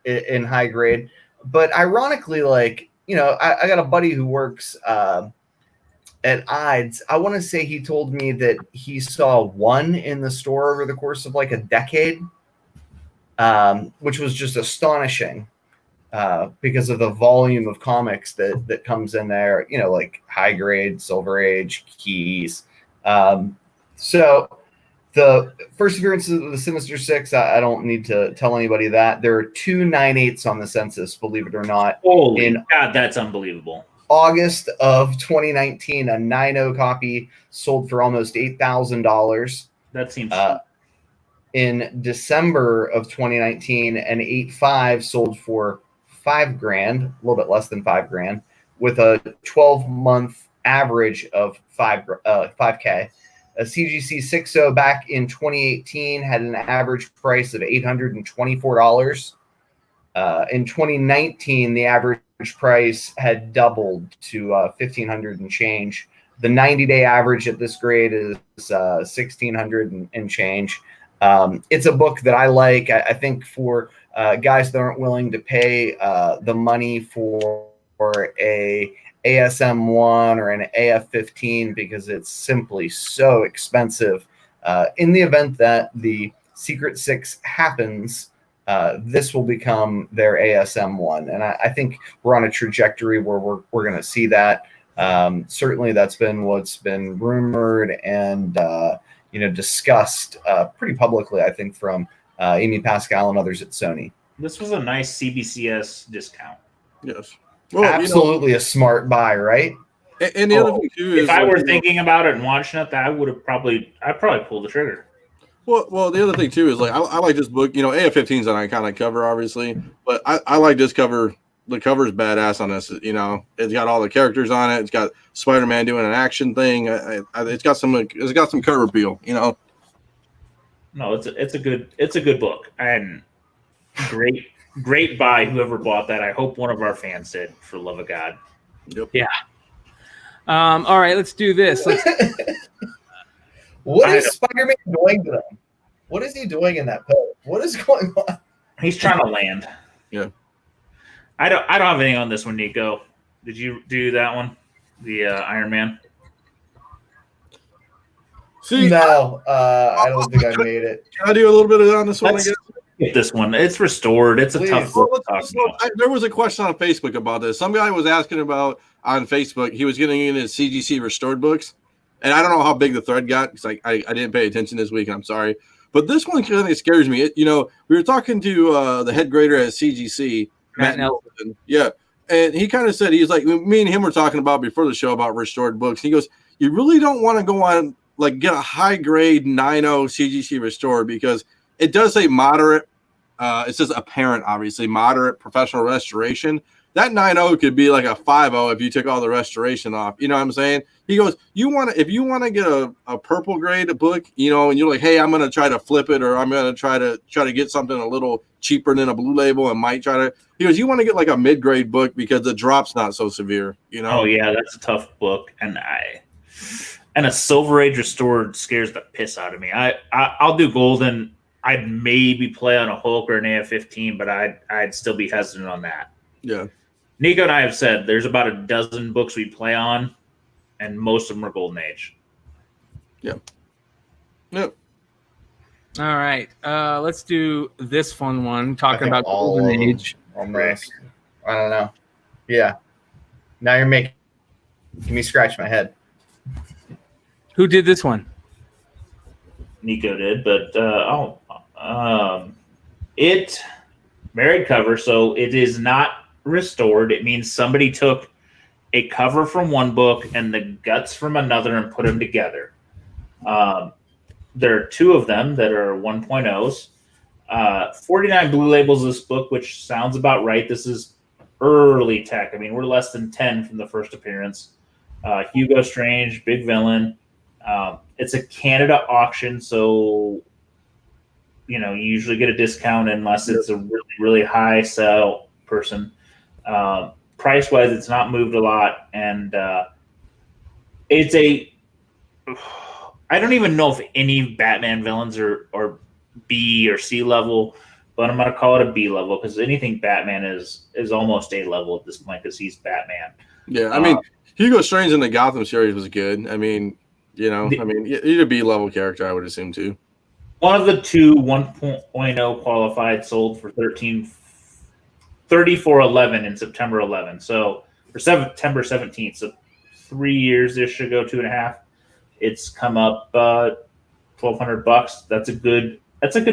in high grade. But ironically, like, you know, I got a buddy who works at Ides. I want to say he told me that he saw one in the store over the course of like a decade, which was just astonishing because of the volume of comics that comes in there, you know, like high grade, Silver Age, Keys. So the first appearances of the Sinister Six, I don't need to tell anybody that. There are 2 9/8 on the census, believe it or not. Holy God, that's unbelievable. August of 2019, a 9.0 copy sold for almost $8,000. That seems in December of 2019, an 8.5 sold for $5,000, a little bit less than $5,000, with a 12-month average of $5K. A CGC 6.0 back in 2018 had an average price of $824. In 2019, the average price had doubled to $1,500 and change. The 90-day average at this grade is $1,600 and change. It's a book that I like. I think for guys that aren't willing to pay the money for a ASM 1 or an AF 15 because it's simply so expensive. In the event that the Secret Six happens, this will become their ASM 1. And I think we're on a trajectory where we're going to see that. Certainly that's been what's been rumored and discussed pretty publicly, I think, from Amy Pascal and others at Sony. This was a nice CBCS discount. Yes. Well, absolutely a smart buy, right? And the other thing too is, if I were thinking about it and watching it, I'd probably pull the trigger. Well, the other thing too is, like, I like this book. AF-15 is an iconic cover, obviously, but I like this cover. The cover's badass on this. It's got all the characters on it. It's got Spider-Man doing an action thing. It's got some cover appeal. No, it's a good book, and great buy, whoever bought that. I hope one of our fans did, for love of God. Yep. Yeah. All right, let's do this. What is Spider-Man doing to them? What is he doing in that pose? What is going on? He's trying to land. Yeah. I don't have anything on this one, Nico. Did you do that one? The Iron Man? See, no, I don't think I made it. Can I do a little bit of that on this one? Get this one. It's restored. It's a tough book. There was a question on Facebook about this. Some guy was asking about on Facebook. He was getting into CGC restored books, and I don't know how big the thread got because I didn't pay attention this week. I'm sorry, but this one kind of scares me. We were talking to the head grader at CGC, Matt Nelson. Yeah, and he kind of said, he's like, me and him were talking about before the show about restored books. He goes, you really don't want to go on get a high grade 9.0 CGC restored because it does say moderate. It says apparent, obviously, moderate professional restoration. That 9.0 could be like a 5.0 if you took all the restoration off. You know what I'm saying? He goes, if you want to get a purple grade book, and you're like, hey, I'm going to try to flip it, or I'm going to try to get something a little cheaper than a blue label and might try to. He goes, you want to get like a mid grade book because the drop's not so severe. Oh yeah, that's a tough book, and a Silver Age restored scares the piss out of me. I'll do golden. I'd maybe play on a Hulk or an AF-15, but I'd still be hesitant on that. Yeah. Nico and I have said there's about a dozen books we play on, and most of them are Golden Age. Yeah. Yep. All right. Let's do this fun one, talking about Golden Age. Almost. I don't know. Yeah. Now you're making me scratch my head. Who did this one? Nico did, but it married cover, so it is not restored. It means somebody took a cover from one book and the guts from another and put them together. There are two of them that are 1.0s. 49 blue labels this book, which sounds about right. This is early tech. I mean, we're less than 10 from the first appearance. Hugo Strange, big villain. It's a Canada auction, so you usually get a discount unless it's a really, really high sell person. price wise, it's not moved a lot, and it's I don't even know if any Batman villains are B or C level, but I'm gonna call it a B level because anything Batman is almost A level at this point because he's Batman. Yeah, I mean, Hugo Strange in the Gotham series was good. I mean, he's a B level character, I would assume too. One of the two 1.0 qualified sold for $34.11 in September 11. So for September 17th, so 3 years ish ago, 2.5. It's come up $1,200. That's a good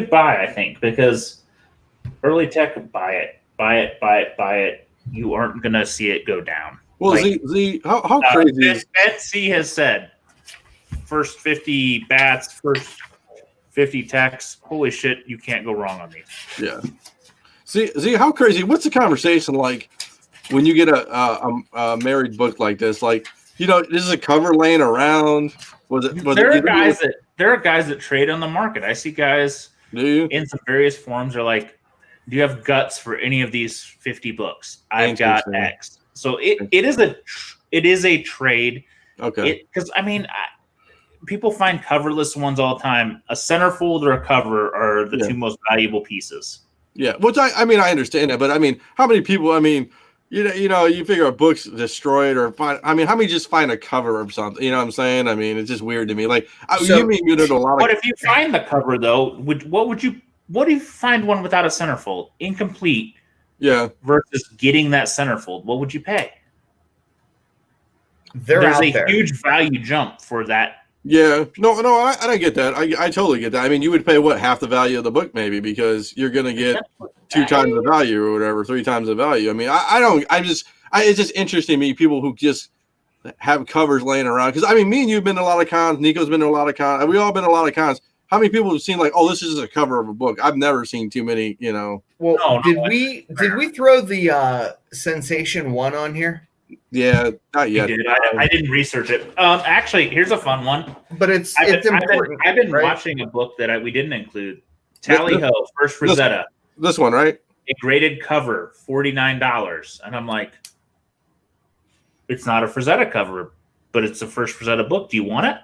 buy, I think, because early tech, buy it. You aren't gonna see it go down. Well, Z, how crazy is Betsy has said first 50 bats, first 50 techs. Holy shit, you can't go wrong on these. Yeah. See, how crazy? What's the conversation like when you get a married book like this? Like, this is a cover laying around. There are guys that trade on the market. I see guys in some various forums are like, do you have guts for any of these 50 books? I've got X. So it is a trade. Okay. Because people find coverless ones all the time. A centerfold or a cover are the two most valuable pieces. Yeah, which I understand that, but how many people? You figure a book's destroyed or find. How many just find a cover or something? You know what I'm saying? It's just weird to me. Like, you mean you did a lot of. But if you find the cover though, what if you find one without a centerfold, incomplete? Yeah. Versus getting that centerfold, what would you pay? There's a huge value jump for that. Yeah. No, I don't get that. I totally get that. You would pay half the value of the book maybe because you're gonna get 2 times the value or whatever, 3 times the value. It's just interesting to me, people who just have covers laying around. Because me and you've been to a lot of cons, Nico's been to a lot of cons, we all been to a lot of cons. How many people have seen this is a cover of a book? I've never seen too many, Well, did we throw the Sensation 1 on here? Yeah, not yet. I didn't research it. Actually, here's a fun one. But it's important. I've been watching a book that we didn't include. Tally Ho, First Frazetta. This one, right? A graded cover, $49, and I'm like, it's not a Frazetta cover, but it's the First Frazetta book. Do you want it?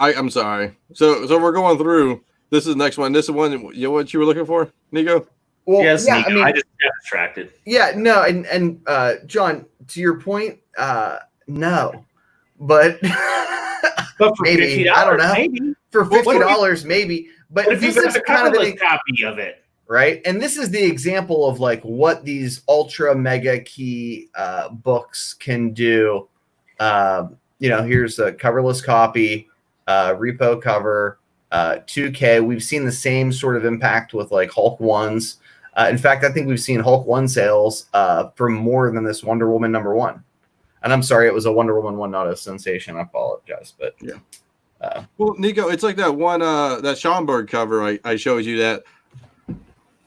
I'm sorry. So we're going through. This is the next one. This is one. What you were looking for, Nico? Well, yes, yeah, Nico, I just got distracted. Yeah, no, and John, to your point, no, but for maybe $50, I don't know. Maybe. For $50, maybe. But this is kind of a copy of it, right? And this is the example of what these ultra mega key books can do. Here's a coverless copy, repo cover, 2K. We've seen the same sort of impact with Hulk 1s. In fact, I think we've seen Hulk 1 sales for more than this Wonder Woman #1. And I'm sorry, it was a Wonder Woman 1, not a Sensation. I apologize, but yeah. Well, Nico, it's like that one that Schomburg cover I showed you that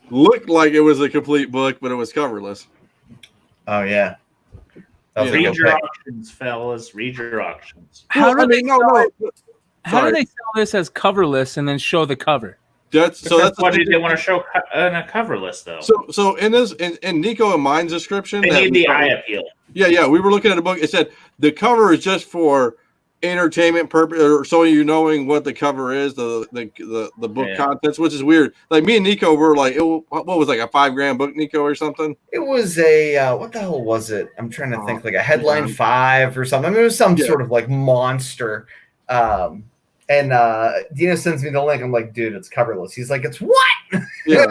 looked like it was a complete book, but it was coverless. Oh yeah. Read your auctions, fellas. Read your auctions. How do they sell this as coverless and then show the cover? That's why they want to show in a coverless though. So in this in Nico and mine's description, they need the eye appeal. Yeah. We were looking at a book. It said the cover is just for entertainment purpose, or so knowing what the cover is, the book contents, which is weird. Like me and Nico were like, what was a $5,000 book, Nico, or something? It was a what the hell was it? I'm trying to think, a headline 5 or something. It was some sort of monster. And Deno sends me the link. I'm like, dude, it's coverless. He's like, it's what? Yeah.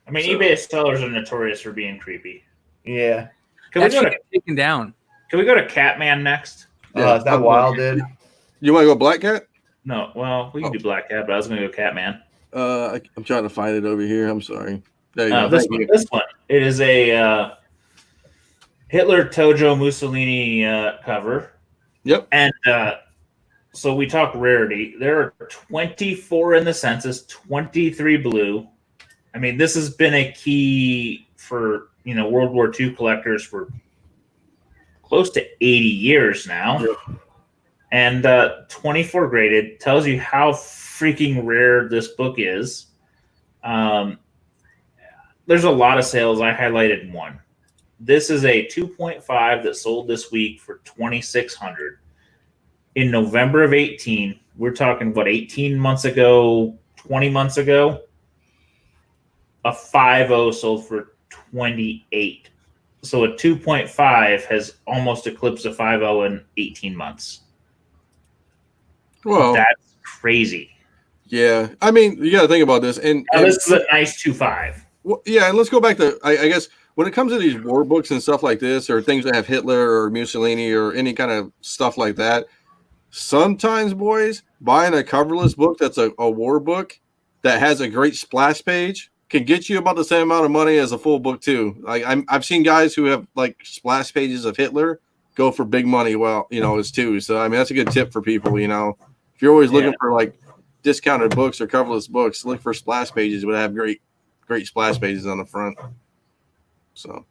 eBay sellers are notorious for being creepy. Yeah. Can we go taken down? Can we go to Catman next? Is that wild, dude? You want to go Black Cat? No. Well, we can do Black Cat, but I was going to go Catman. I'm trying to find it over here. I'm sorry. There you go. This one. It is a Hitler Tojo Mussolini cover. Yep. And so we talk rarity. There are 24 in the census, 23 blue. This has been a key for World War II collectors for close to 80 years now. Yep. And 24 graded tells you how freaking rare this book is. there's a lot of sales. I highlighted one. This is a 2.5 that sold this week for $2,600 in November of 18. We're talking 18 months ago, 20 months ago. A 5.0 sold for 28. So a 2.5 has almost eclipsed a 5.0 in 18 months. Well, that's crazy. Yeah, I mean, you got to think about this. And this is a nice 2.5. Well, yeah, and let's go back to I guess when it comes to these war books and stuff like this, or things that have Hitler or Mussolini or any kind of stuff like that. Sometimes, boys, buying a coverless book that's a war book that has a great splash page can get you about the same amount of money as a full book too. Like I've seen guys who have like splash pages of Hitler go for big money. Well, as too. So I mean that's a good tip for people. If you're always looking for like discounted books or coverless books, look for splash pages that have great splash pages on the front. So.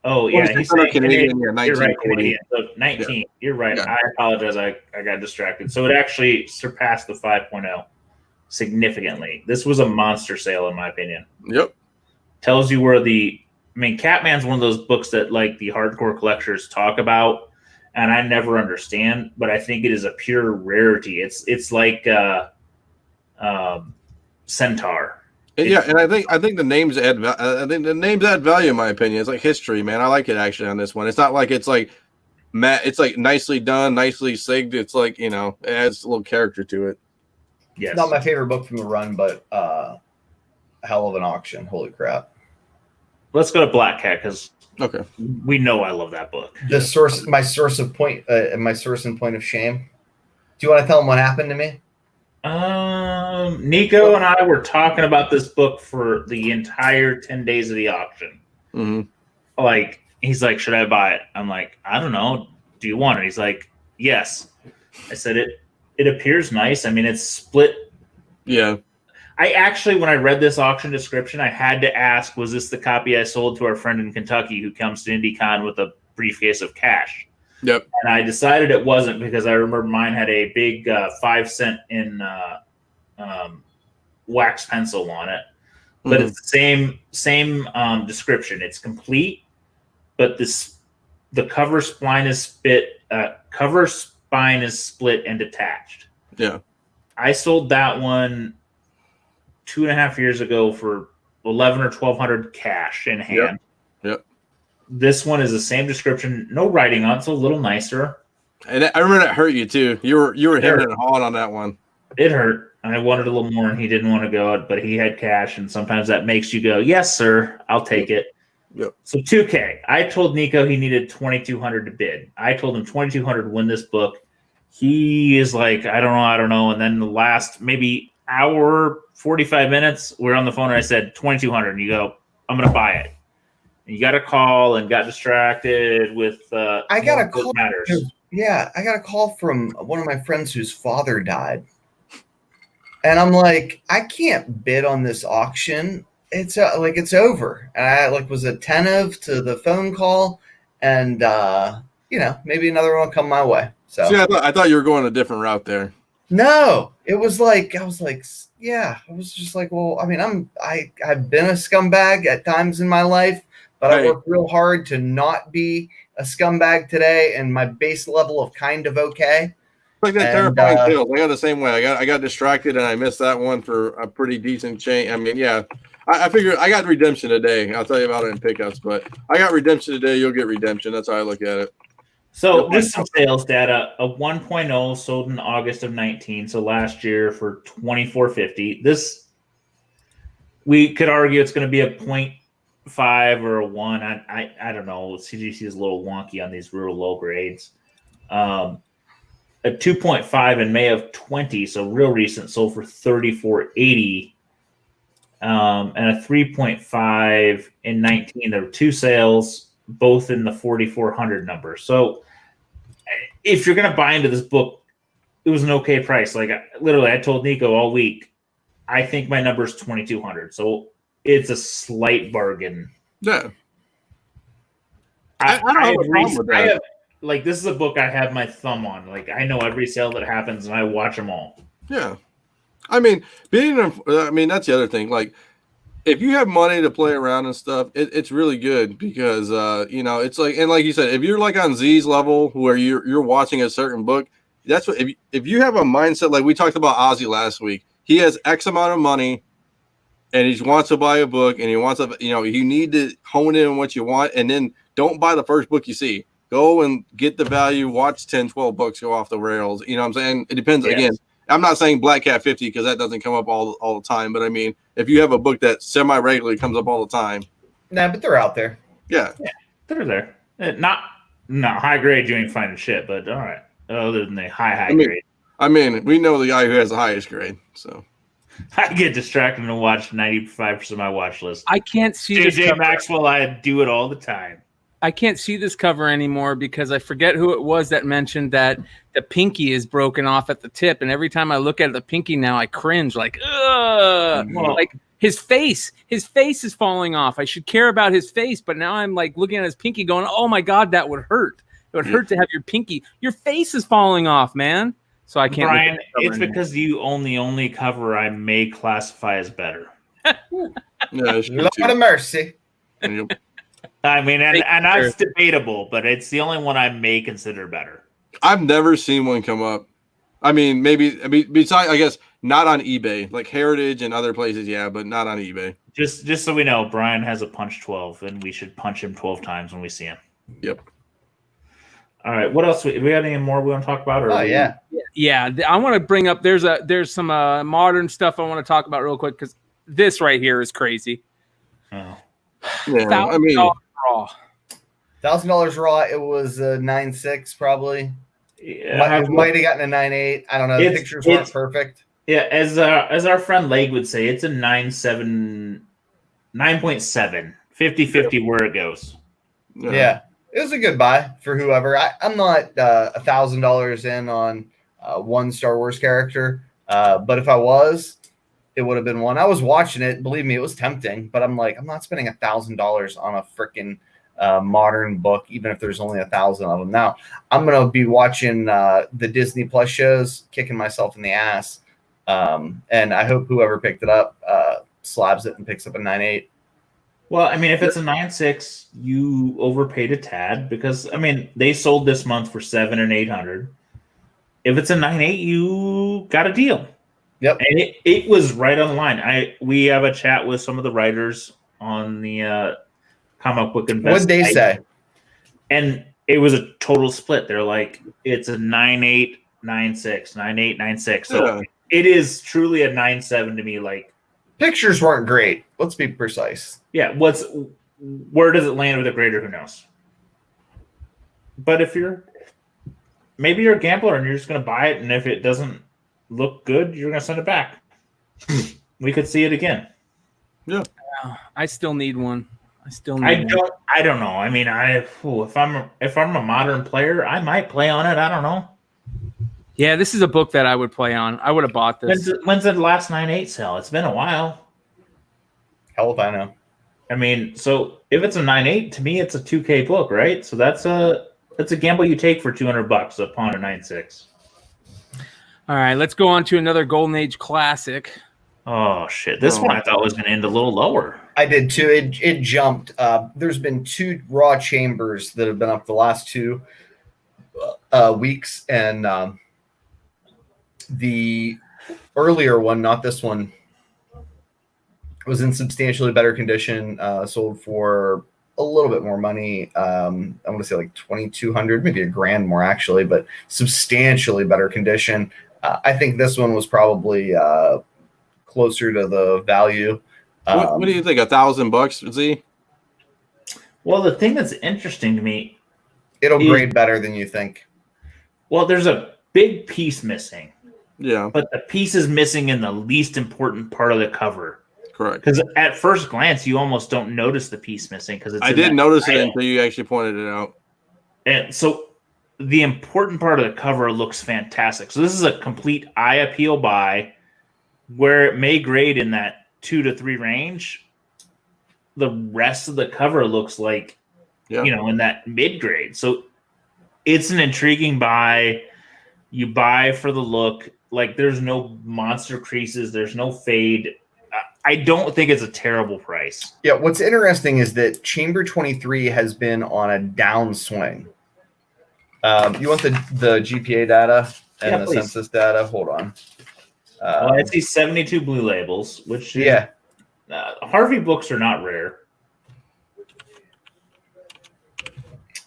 Oh yeah, he's saying Canadian. You're right, Canadian. So 19. Yeah. You're right. Yeah. I apologize. I got distracted. So it actually surpassed the 5.0 significantly. This was a monster sale, in my opinion. Yep. Tells you where Catman's one of those books that like the hardcore collectors talk about, and I never understand, but I think it is a pure rarity. It's like Centaur. Yeah, and I think the names add. I think the names add value, in my opinion. It's like history, man. I like it actually on this one. It's not like it's like it's like nicely done, nicely sigged. It's like it adds a little character to it. Yes. It's not my favorite book from the run, but hell of an auction. Holy crap! Let's go to Black Cat because okay, we know I love that book. My source and point of shame. Do you want to tell them what happened to me? Nico and I were talking about this book for the entire 10 days of the auction. Mm-hmm. Like, he's like, should I buy it? I'm like, I don't know. Do you want it? He's like, yes. I said, it appears nice. I mean, it's split. Yeah. I actually, when I read this auction description, I had to ask, was this the copy I sold to our friend in Kentucky who comes to IndieCon with a briefcase of cash? Yep. And I decided it wasn't because I remember mine had a big 5-cent in wax pencil on it. But it's the same description. It's complete, but the cover spine is split and detached. Yeah. I sold that one 2.5 years ago for $1,100 or $1,200 cash in hand. Yep. This one is the same description, no writing on it. It's a little nicer. And I remember that hurt you too. You were hemming and hawing on that one. It hurt. I wanted a little more, and he didn't want to go, but he had cash, and sometimes that makes you go, "Yes, sir, I'll take it." Yep. So $2K. I told Nico he needed $2,200 to bid. I told him $2,200 to win this book. He is like, I don't know. And then the last maybe hour, 45 minutes, we're on the phone, and I said $2,200, and you go, "I'm going to buy it." You got a call and got distracted with I got a call. Matters. Yeah, I got a call from one of my friends whose father died. And I'm like, I can't bid on this auction. It's it's over. And I was attentive to the phone call, and maybe another one will come my way. So see, I thought you were going a different route there. No, it was like I was just like, well, I mean, I've been a scumbag at times in my life, but I work real hard to not be a scumbag today, and my base level of kind of okay. Like that terrifying tales. I got the same way. I got distracted and I missed that one for a pretty decent chain. I mean, yeah. I figured I got redemption today. I'll tell you about it in pickups, but I got redemption today. You'll get redemption. That's how I look at it. So just some sales data. A 1.0 sold in August of 19, so last year for $2,450. This, we could argue it's going to be a 0.5 or a 1. I don't know. CGC is a little wonky on these real low grades. A 2.5 in May of 20, so real recent, sold for $3,480. And a 3.5 in 19. There were two sales, both in the 4,400 number. So if you're going to buy into this book, it was an okay price. Like literally, I told Nico all week, I think my number is 2,200. So it's a slight bargain. Yeah. I don't have a problem with that. This is a book I have my thumb on. Like, I know every sale that happens, and I watch them all. Yeah. I mean, that's the other thing. Like, if you have money to play around and stuff, it's really good because it's like, and like you said, if you're like on Z's level where you're watching a certain book, that's what if you have a mindset like we talked about Ozzy last week, he has X amount of money and he wants to buy a book and he wants to, you need to hone in on what you want, and then don't buy the first book you see. Go and get the value, watch 10, 12 books go off the rails. You know what I'm saying? It depends. Yes. Again, I'm not saying Black Cat 50 because that doesn't come up all the time. But I mean, if you have a book that semi-regularly comes up all the time. Nah, but they're out there. Yeah, they're there. Not high grade, you ain't finding shit, but all right. Other than the high grade. I mean, we know the guy who has the highest grade, so. I get distracted and watch 95% of my watch list. I can't see JJ Maxwell, I do it all the time. I can't see this cover anymore because I forget who it was that mentioned that the pinky is broken off at the tip. And every time I look at the pinky now, I cringe like, ugh. Well, like his face is falling off. I should care about his face. But now I'm like looking at his pinky going, oh my God, that would hurt. It would hurt to have your pinky. Your face is falling off, man. So I can't. Brian, it's because you own the only cover I may classify as better. Lord of mercy. I mean, and that's debatable, but it's the only one I may consider better. I've never seen one come up. I mean, besides, I guess, not on eBay, like Heritage and other places, yeah, but not on eBay. Just so we know, Brian has a punch 12, and we should punch him 12 times when we see him. Yep. All right, what else? We got any more we want to talk about? Or yeah. I want to bring up. There's some modern stuff I want to talk about real quick because this right here is crazy. Oh. Yeah, I mean, raw. $1,000 raw. It was 9.6 probably. Yeah, might have gotten a 9.8. I don't know. The pictures weren't perfect. Yeah, as our friend Leg would say, it's a 9.7, 50-50 where it goes. Yeah. It was a good buy for whoever. I'm not $1,000 in on one Star Wars character, but if I was, it would have been one. I was watching it. Believe me, it was tempting, but I'm like, I'm not spending $1,000 on a freaking modern book, even if there's only 1,000 of them. Now, I'm going to be watching the Disney Plus shows, kicking myself in the ass, and I hope whoever picked it up slabs it and picks up a 9.8. Well, I mean, if it's a 9.6, you overpaid a tad because, I mean, they sold this month for $700 and $800. If it's a 9.8, you got a deal. Yep. And it was right on the line. We have a chat with some of the writers on the comic book investment. What'd they say? And it was a total split. They're like, it's a 9.8, 9.6, 9.8, 9.6. So it is truly a 9.7 to me. Like, pictures weren't great. Let's be precise. Yeah, where does it land with a grader? Who knows? But if maybe you're a gambler and you're just going to buy it, and if it doesn't look good, you're going to send it back. We could see it again. Yeah, I still need one. I don't know. I mean, if I'm a modern player, I might play on it. I don't know. Yeah, this is a book that I would play on. I would have bought this. When's the last 9.8 sale? It's been a while. Hell if I know. I mean, so if it's a 9.8, to me, it's a 2K book, right? So that's a gamble you take for $200 upon a 9.6. All right, let's go on to another Golden Age classic. Oh shit! This one I thought was going to end a little lower. I did too. It jumped. There's been 2 raw chambers that have been up the last 2 weeks, and the earlier one, not this one, was in substantially better condition. Sold for a little bit more money. I want to say like $2,200, maybe $1,000 more actually, but substantially better condition. I think this one was probably closer to the value. What do you think? $1,000, Z? Well, the thing that's interesting to me, it'll grade better than you think. Well, there's a big piece missing. Yeah, but the piece is missing in the least important part of the cover. Correct. Because at first glance, you almost don't notice the piece missing because I didn't notice it until you actually pointed it out. And so the important part of the cover looks fantastic. So this is a complete eye appeal buy where it may grade in that 2 to 3 range. The rest of the cover looks like, in that mid grade. So it's an intriguing buy. You buy for the look. Like, there's no monster creases. There's no fade. I don't think it's a terrible price. Yeah, what's interesting is that Chamber 23 has been on a downswing. You want the GPA data and the please. census data? Hold on. Well, I see 72 blue labels, which is, Harvey books are not rare.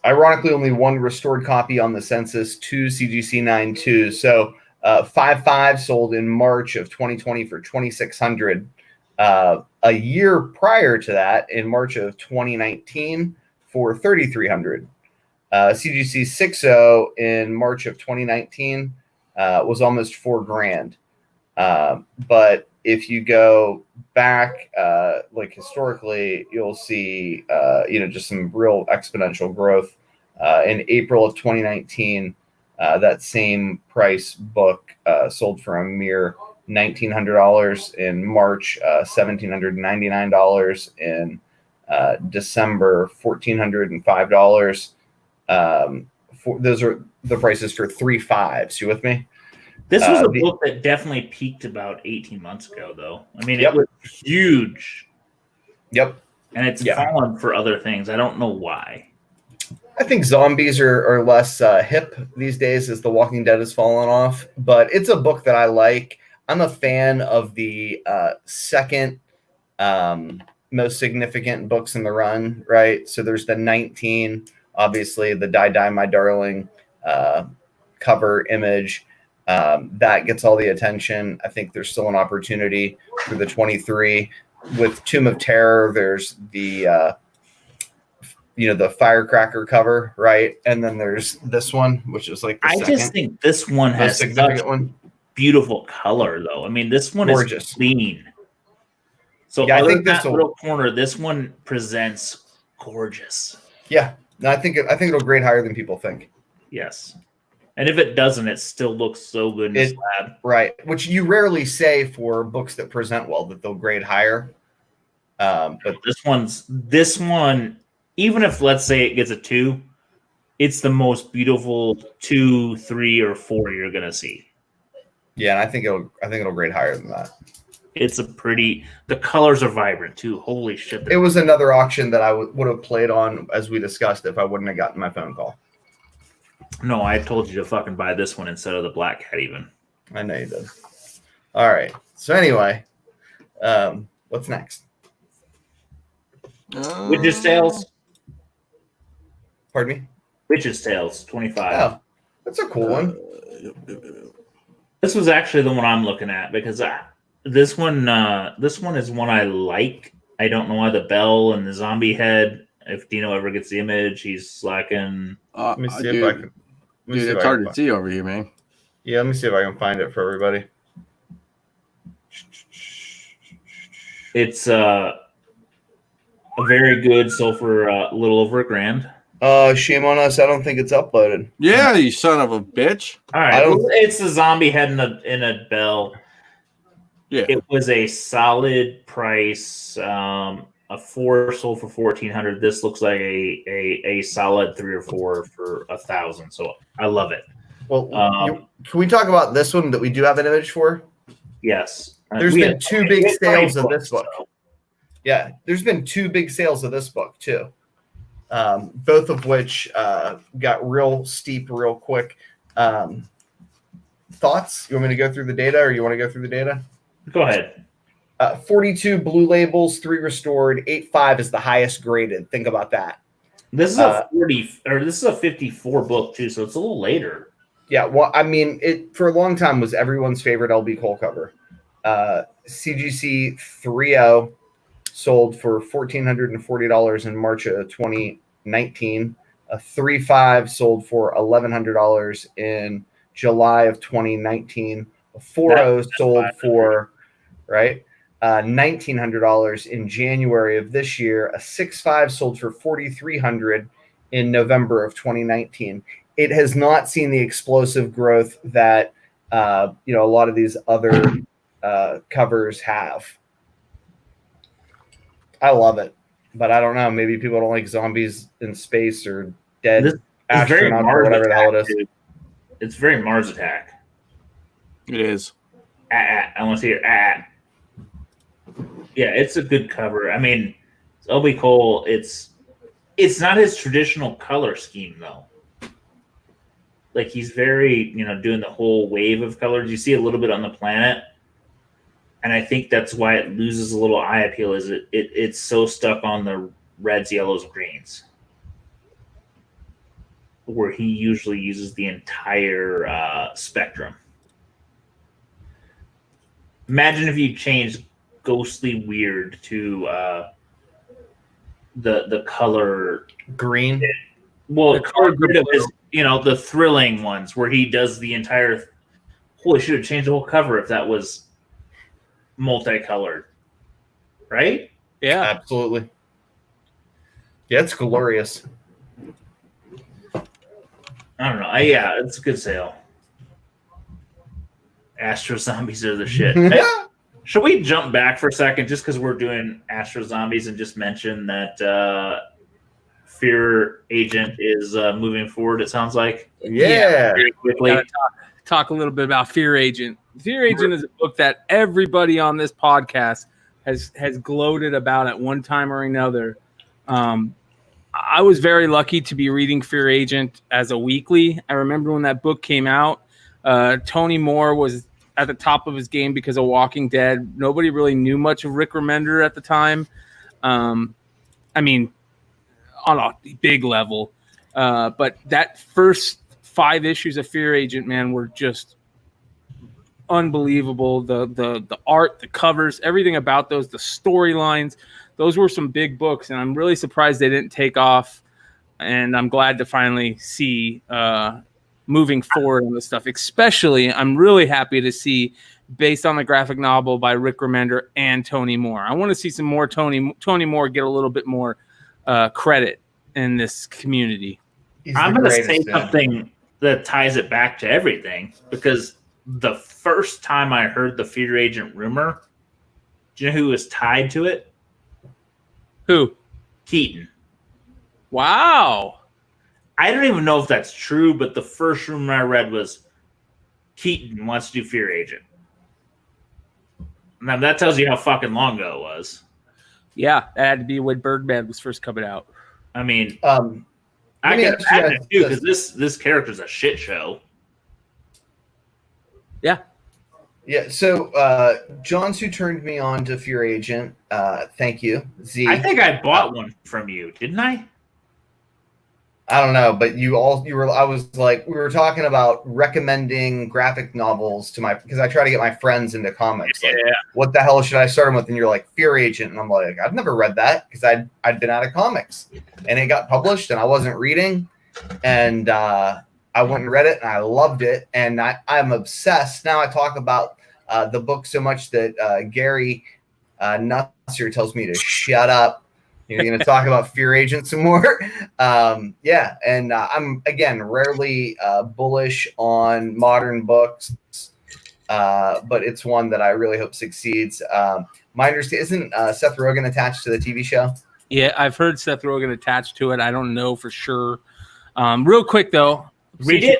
Ironically, only one restored copy on the census, 2 CGC 9.2. So 5.5 sold in March of 2020 for $2,600. A year prior to that, in March of 2019, for $3,300. CGC 6.0 in March of 2019 was almost $4,000. But if you go back, like historically, you'll see, just some real exponential growth. In April of 2019, that same price book sold for a mere $1,900. In March, $1,799. In December, $1,405. Those are the prices for 3.5s. You with me? This was a book that definitely peaked about 18 months ago, though. I mean, it was huge. Yep. And it's fallen for other things. I don't know why. I think zombies are less hip these days as The Walking Dead has fallen off. But it's a book that I like. I'm a fan of the second most significant books in the run, right? So there's the 19, obviously, the Die, My Darling cover image. That gets all the attention. I think there's still an opportunity for the 23. With Tomb of Terror, there's the the firecracker cover, right? And then there's this one, which is like the just think this one has such beautiful color, though. I mean, this one gorgeous. Is clean. So I think this little corner, this one presents gorgeous. Yeah, no, I think it'll grade higher than people think. Yes. And if it doesn't, it still looks so good in the slab. Right, which you rarely say for books that present well, that they'll grade higher. But this one, even if, let's say, it gets a 2, it's the most beautiful 2, 3, or 4 you're going to see. Yeah, and I think it'll grade higher than that. It's the colors are vibrant, too. Holy shit. It was another auction that I would have played on, as we discussed, if I wouldn't have gotten my phone call. No, I told you to fucking buy this one instead of the Black Cat even. I know you did. All right. So anyway, what's next? Witch's Tales. Pardon me? Witch's Tales, 25. Oh, that's a cool one. This was actually the one I'm looking at because this one is one I like. I don't know why the bell and the zombie head. If Deno ever gets the image, he's slacking. Let me see if I can. Dude, it's hard to see over here, man. Yeah, let me see if I can find it for everybody. It's a very good, sold for a little over $1,000. Shame on us. I don't think it's uploaded. Yeah, you son of a bitch. All right, it's the zombie head in a bell. Yeah, it was a solid price. A 4 sold for $1,400. This looks like a solid 3 or 4 for $1,000. So I love it. Well, can we talk about this one that we do have an image for? Yes. There's been 2 big sales of this book. So. Yeah, there's been 2 big sales of this book too. Both of which got real steep real quick. Thoughts? You want me to go through the data, or you want to go through the data? Go ahead. 42 blue labels, 3 restored, 8.5 is the highest graded. Think about that. This is a 54 book too, so it's a little later. Yeah, well, I mean, it for a long time was everyone's favorite LB Cole cover. CGC 3.0 sold for $1,440 in March of 2019. A 3.5 sold for $1,100 in July of 2019. A 4.0 sold for $1,900 in January of this year. A 6.5 sold for $4,300 in November of 2019. It has not seen the explosive growth that a lot of these other covers have. I love it, but I don't know. Maybe people don't like zombies in space or dead astronauts or whatever the hell it is. It's very Mars Attack. It is. I want to see it. Yeah, it's a good cover. I mean, Obi Cole, it's not his traditional color scheme though. Like he's very, doing the whole wave of colors. You see a little bit on the planet, and I think that's why it loses a little eye appeal. Is it's so stuck on the reds, yellows, greens, where he usually uses the entire spectrum. Imagine if you changed ghostly weird to the color green. Well, the color grid of his, the thrilling ones where he does the entire. Holy should have changed the whole cover if that was multicolored, right? Yeah, absolutely. Yeah, it's glorious. I don't know. Yeah, it's a good sale. Astro Zombies are the shit. Hey, should we jump back for a second just because we're doing Astro Zombies and just mention that Fear Agent is moving forward, it sounds like? Yeah. Very quickly. Talk a little bit about Fear Agent. Fear Agent is a book that everybody on this podcast has gloated about at one time or another. I was very lucky to be reading Fear Agent as a weekly. I remember when that book came out, Tony Moore was at the top of his game because of Walking Dead. Nobody really knew much of Rick Remender at the time. I mean, on a big level. But that first 5 issues of Fear Agent, man, were just unbelievable. The art, the covers, everything about those, the storylines, those were some big books, and I'm really surprised they didn't take off. And I'm glad to finally see moving forward on this stuff. Especially, I'm really happy to see based on the graphic novel by Rick Remender and Tony Moore. I want to see some more Tony Moore get a little bit more credit in this community. I'm going to say something that ties it back to everything, because the first time I heard the Fear Agent rumor, do you know who was tied to it? Who? Keaton. Wow. I don't even know if that's true, but the first rumor I read was Keaton wants to do Fear Agent. Now that tells you how fucking long ago it was. Yeah, that had to be when Birdman was first coming out. I mean, I can imagine it too, because this character's a shit show. Yeah. Yeah, so Jon Z turned me on to Fear Agent. Thank you, Z. I think I bought one from you, didn't I? I don't know, but we were talking about recommending graphic novels to because I try to get my friends into comics. Like, yeah. What the hell should I start them with? And you're like, Fear Agent. And I'm like, I've never read that because I'd been out of comics. And it got published and I wasn't reading. And I went and read it and I loved it. And I'm obsessed. Now I talk about the book so much that Gary Nusser tells me to shut up. You're going to talk about Fear Agent some more. Yeah. And I'm, again, rarely bullish on modern books, but it's one that I really hope succeeds. My understanding, isn't Seth Rogen attached to the TV show? Yeah, I've heard Seth Rogen attached to it. I don't know for sure. Real quick, though. Read it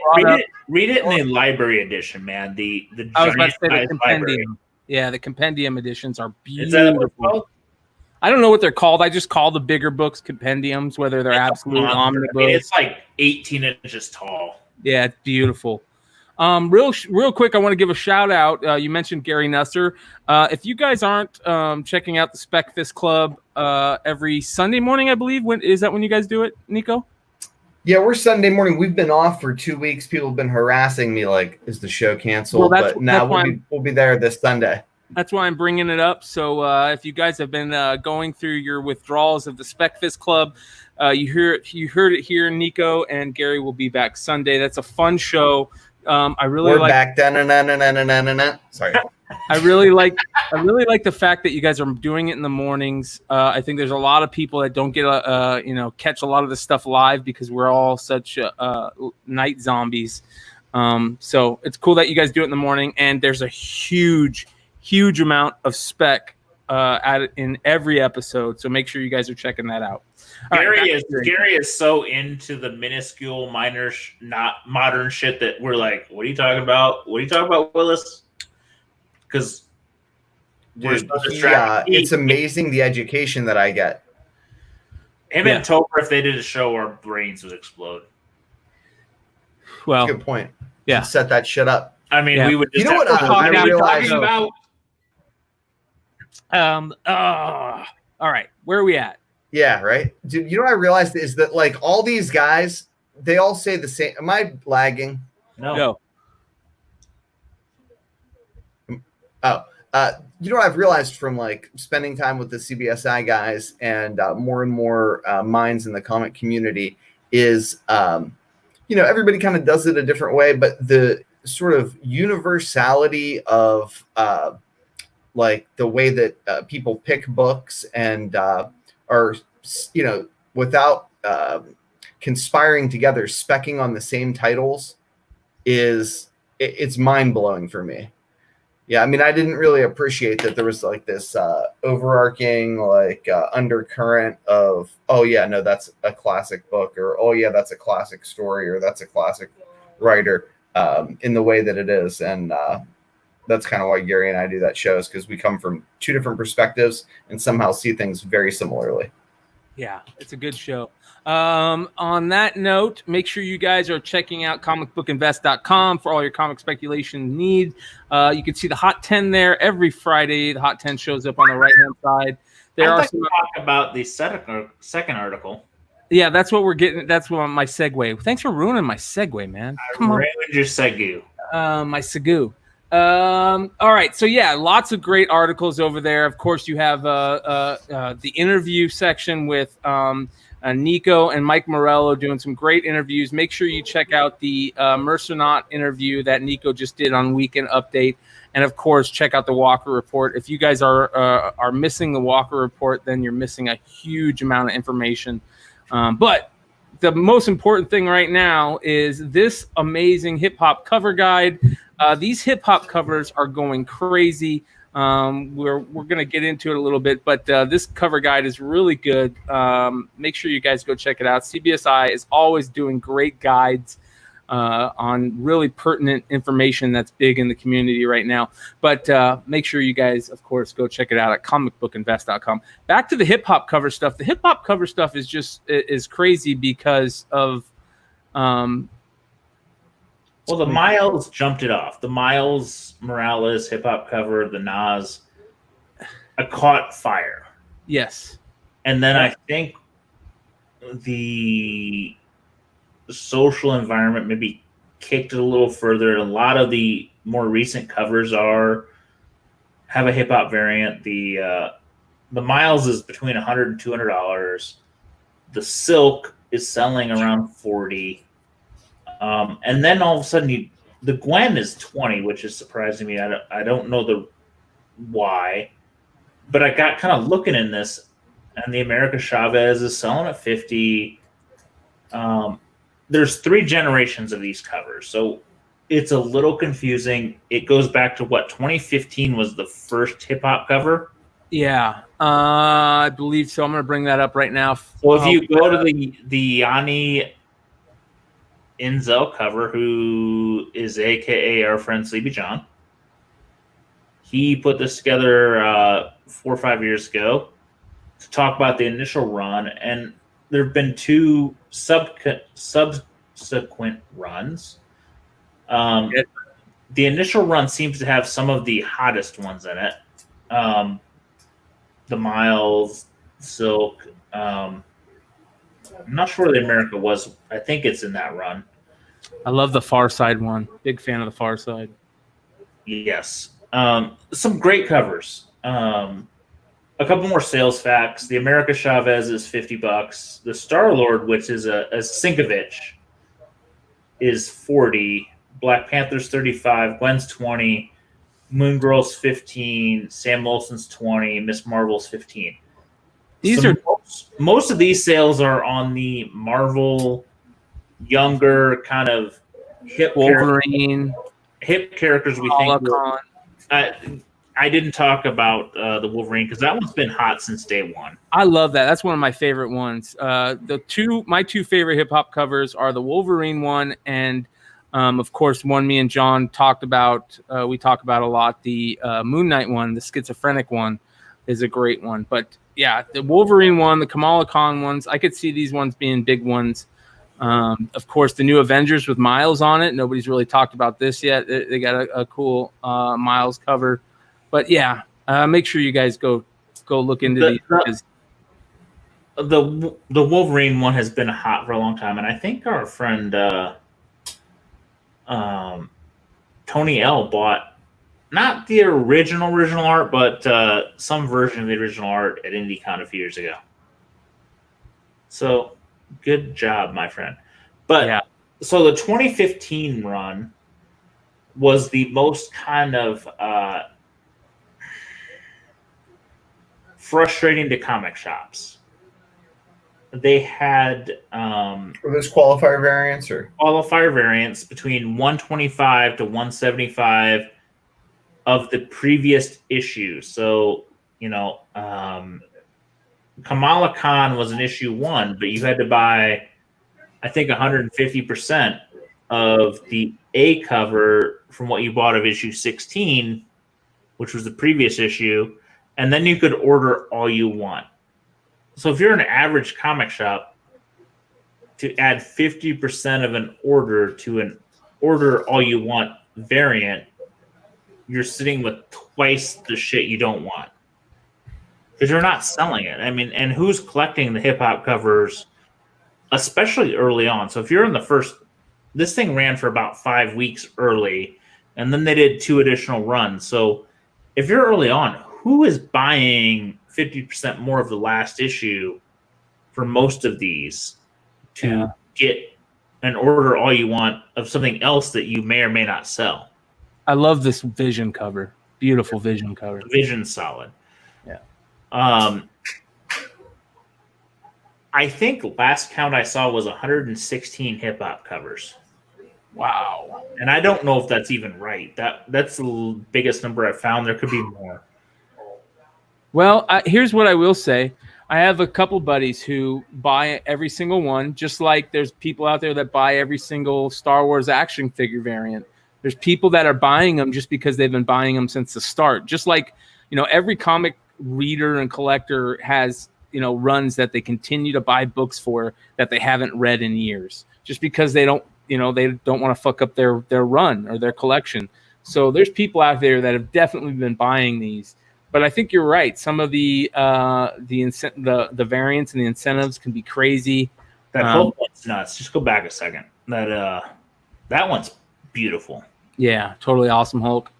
in the library edition, man. The I was about to say the compendium. library. Yeah, the compendium editions are beautiful. Is that what it's called? I don't know what they're called. I just call the bigger books compendiums, whether they're absolute omnibus. I mean, it's like 18 inches tall. Yeah, it's beautiful. Real quick, I want to give a shout out. You mentioned Gary Nusser. If you guys aren't checking out the Spec Fist Club every Sunday morning, I believe. When is that when you guys do it, Nico? Yeah, we're Sunday morning. We've been off for 2 weeks. People have been harassing me like, is the show canceled? Well, but now we'll be there this Sunday. That's why I'm bringing it up. So if you guys have been going through your withdrawals of the Spec Fist Club, you heard it here. Nico and Gary will be back Sunday. That's a fun show. We're back. Sorry. I really like the fact that you guys are doing it in the mornings. I think there's a lot of people that don't get catch a lot of this stuff live because we're all such night zombies. So it's cool that you guys do it in the morning, and there's a huge amount of spec in every episode, so make sure you guys are checking that out. Gary is so into the minuscule not modern shit that we're like, what are you talking about? What are you talking about, Willis? Because Dude, it's amazing the education that I get. Him and Topher, if they did a show, our brains would explode. Well, that's a good point. Yeah, set that shit up. I mean, we would just what I realized about. All right, where are we at? Yeah, right. Dude, you know what I realized is that like all these guys, they all say the same. Am I lagging? No. Oh, you know what I've realized from like spending time with the CBSI guys and more and more minds in the comic community is, everybody kind of does it a different way, but the sort of universality of like the way that people pick books and are, without conspiring together, specking on the same titles it's mind blowing for me. Yeah, I mean, I didn't really appreciate that there was like this overarching like undercurrent of, oh yeah, no, that's a classic book, or oh yeah, that's a classic story, or that's a classic writer, in the way that it is. And that's kind of why Gary and I do that show, is because we come from two different perspectives and somehow see things very similarly. Yeah, it's a good show. On that note, make sure you guys are checking out comicbookinvest.com for all your comic speculation needs. You can see the Hot 10 there every Friday. The Hot 10 shows up on the right-hand side. I'd like to talk about the second article. Yeah, that's what we're getting. That's what my segue. Thanks for ruining my segue, man. Come on. Your segue. My segue. All right. So yeah, lots of great articles over there. Of course, you have the interview section with Nico and Mike Morello doing some great interviews. Make sure you check out the Mercernaut interview that Nico just did on Weekend Update. And of course, check out the Walker Report. If you guys are missing the Walker Report, then you're missing a huge amount of information. But the most important thing right now is this amazing hip hop cover guide. These hip hop covers are going crazy. We're going to get into it a little bit, but this cover guide is really good. Make sure you guys go check it out. CBSI is always doing great guides on really pertinent information that's big in the community right now. But make sure you guys, of course, go check it out at comicbookinvest.com. Back to the hip hop cover stuff. The hip hop cover stuff is crazy because of well, the Miles jumped it off. The Miles Morales hip-hop cover, the Nas, caught fire. Yes. And then I think the social environment maybe kicked it a little further. A lot of the more recent covers have a hip-hop variant. The Miles is between $100 and $200. The Silk is selling around $40. And then all of a sudden, the Gwen is $20, which is surprising me. I don't know the why, but I got kind of looking in this, and the America Chavez is selling at $50. There's 3 generations of these covers, so it's a little confusing. It goes back to 2015 was the first hip hop cover. Yeah, I believe so. I'm going to bring that up right now. Well, if you go to the Yanni Enzel cover, who is AKA our friend Sleepy John. He put this together 4 or 5 years ago to talk about the initial run, and there have been 2 subsequent runs. The initial run seems to have some of the hottest ones in it. The Miles, Silk. I'm not sure where the America was. I think it's in that run. I love the Far Side one. Big fan of the Far Side. Yes. Some great covers. A couple more sales facts. The America Chavez is $50. The Star-Lord, which is a Sinkovich, is $40. Black Panther's $35. Gwen's $20. Moon Girl's $15. Sam Wilson's $20. Miss Marvel's $15. Most of these sales are on the Marvel younger kind of hip Wolverine characters. We think. I didn't talk about the Wolverine because that one's been hot since day one. I love that. That's one of my favorite ones. My two favorite hip hop covers are the Wolverine one and Of course, one me and John talked about, we talk about a lot. The Moon Knight one, the schizophrenic one, is a great one. But yeah, the Wolverine one, the Kamala Khan ones, I could see these ones being big ones. Of course, the new Avengers with Miles on it. Nobody's really talked about this yet. They got a cool Miles cover. But yeah, make sure you guys go look into these. The Wolverine one has been hot for a long time, and I think our friend Tony L bought not the original art, but some version of the original art at IndieCon a few years ago. So good job, my friend. But yeah. So the 2015 run was the most kind of frustrating to comic shops. They had were those qualifier variants or qualifier variants between 125 to 175 of the previous issue. So, Kamala Khan was an issue 1, but you had to buy, I think, 150% of the A cover from what you bought of issue 16, which was the previous issue, and then you could order all you want. So if you're an average comic shop, to add 50% of an order to an order all you want variant, you're sitting with twice the shit you don't want. Because you're not selling it. I mean, and who's collecting the hip-hop covers, especially early on? So if you're in the first, this thing ran for about 5 weeks early, and then they did 2 additional runs. So if you're early on, who is buying 50% more of the last issue for most of these to get an order all you want of something else that you may or may not sell? I love this Vision cover. Beautiful Vision cover. Vision's solid. Yeah. I think last count I saw was 116 hip hop covers. Wow. And I don't know if that's even right. That's the biggest number I've found. There could be more. Well, here's what I will say. I have a couple buddies who buy every single one, just like there's people out there that buy every single Star Wars action figure variant. There's people that are buying them just because they've been buying them since the start. Just like, every comic reader and collector has, runs that they continue to buy books for that they haven't read in years, just because they don't want to fuck up their run or their collection. So there's people out there that have definitely been buying these. But I think you're right. Some of the variants and the incentives can be crazy. That Hulk one's nuts. Just go back a second. That one's beautiful. Yeah, totally awesome Hulk.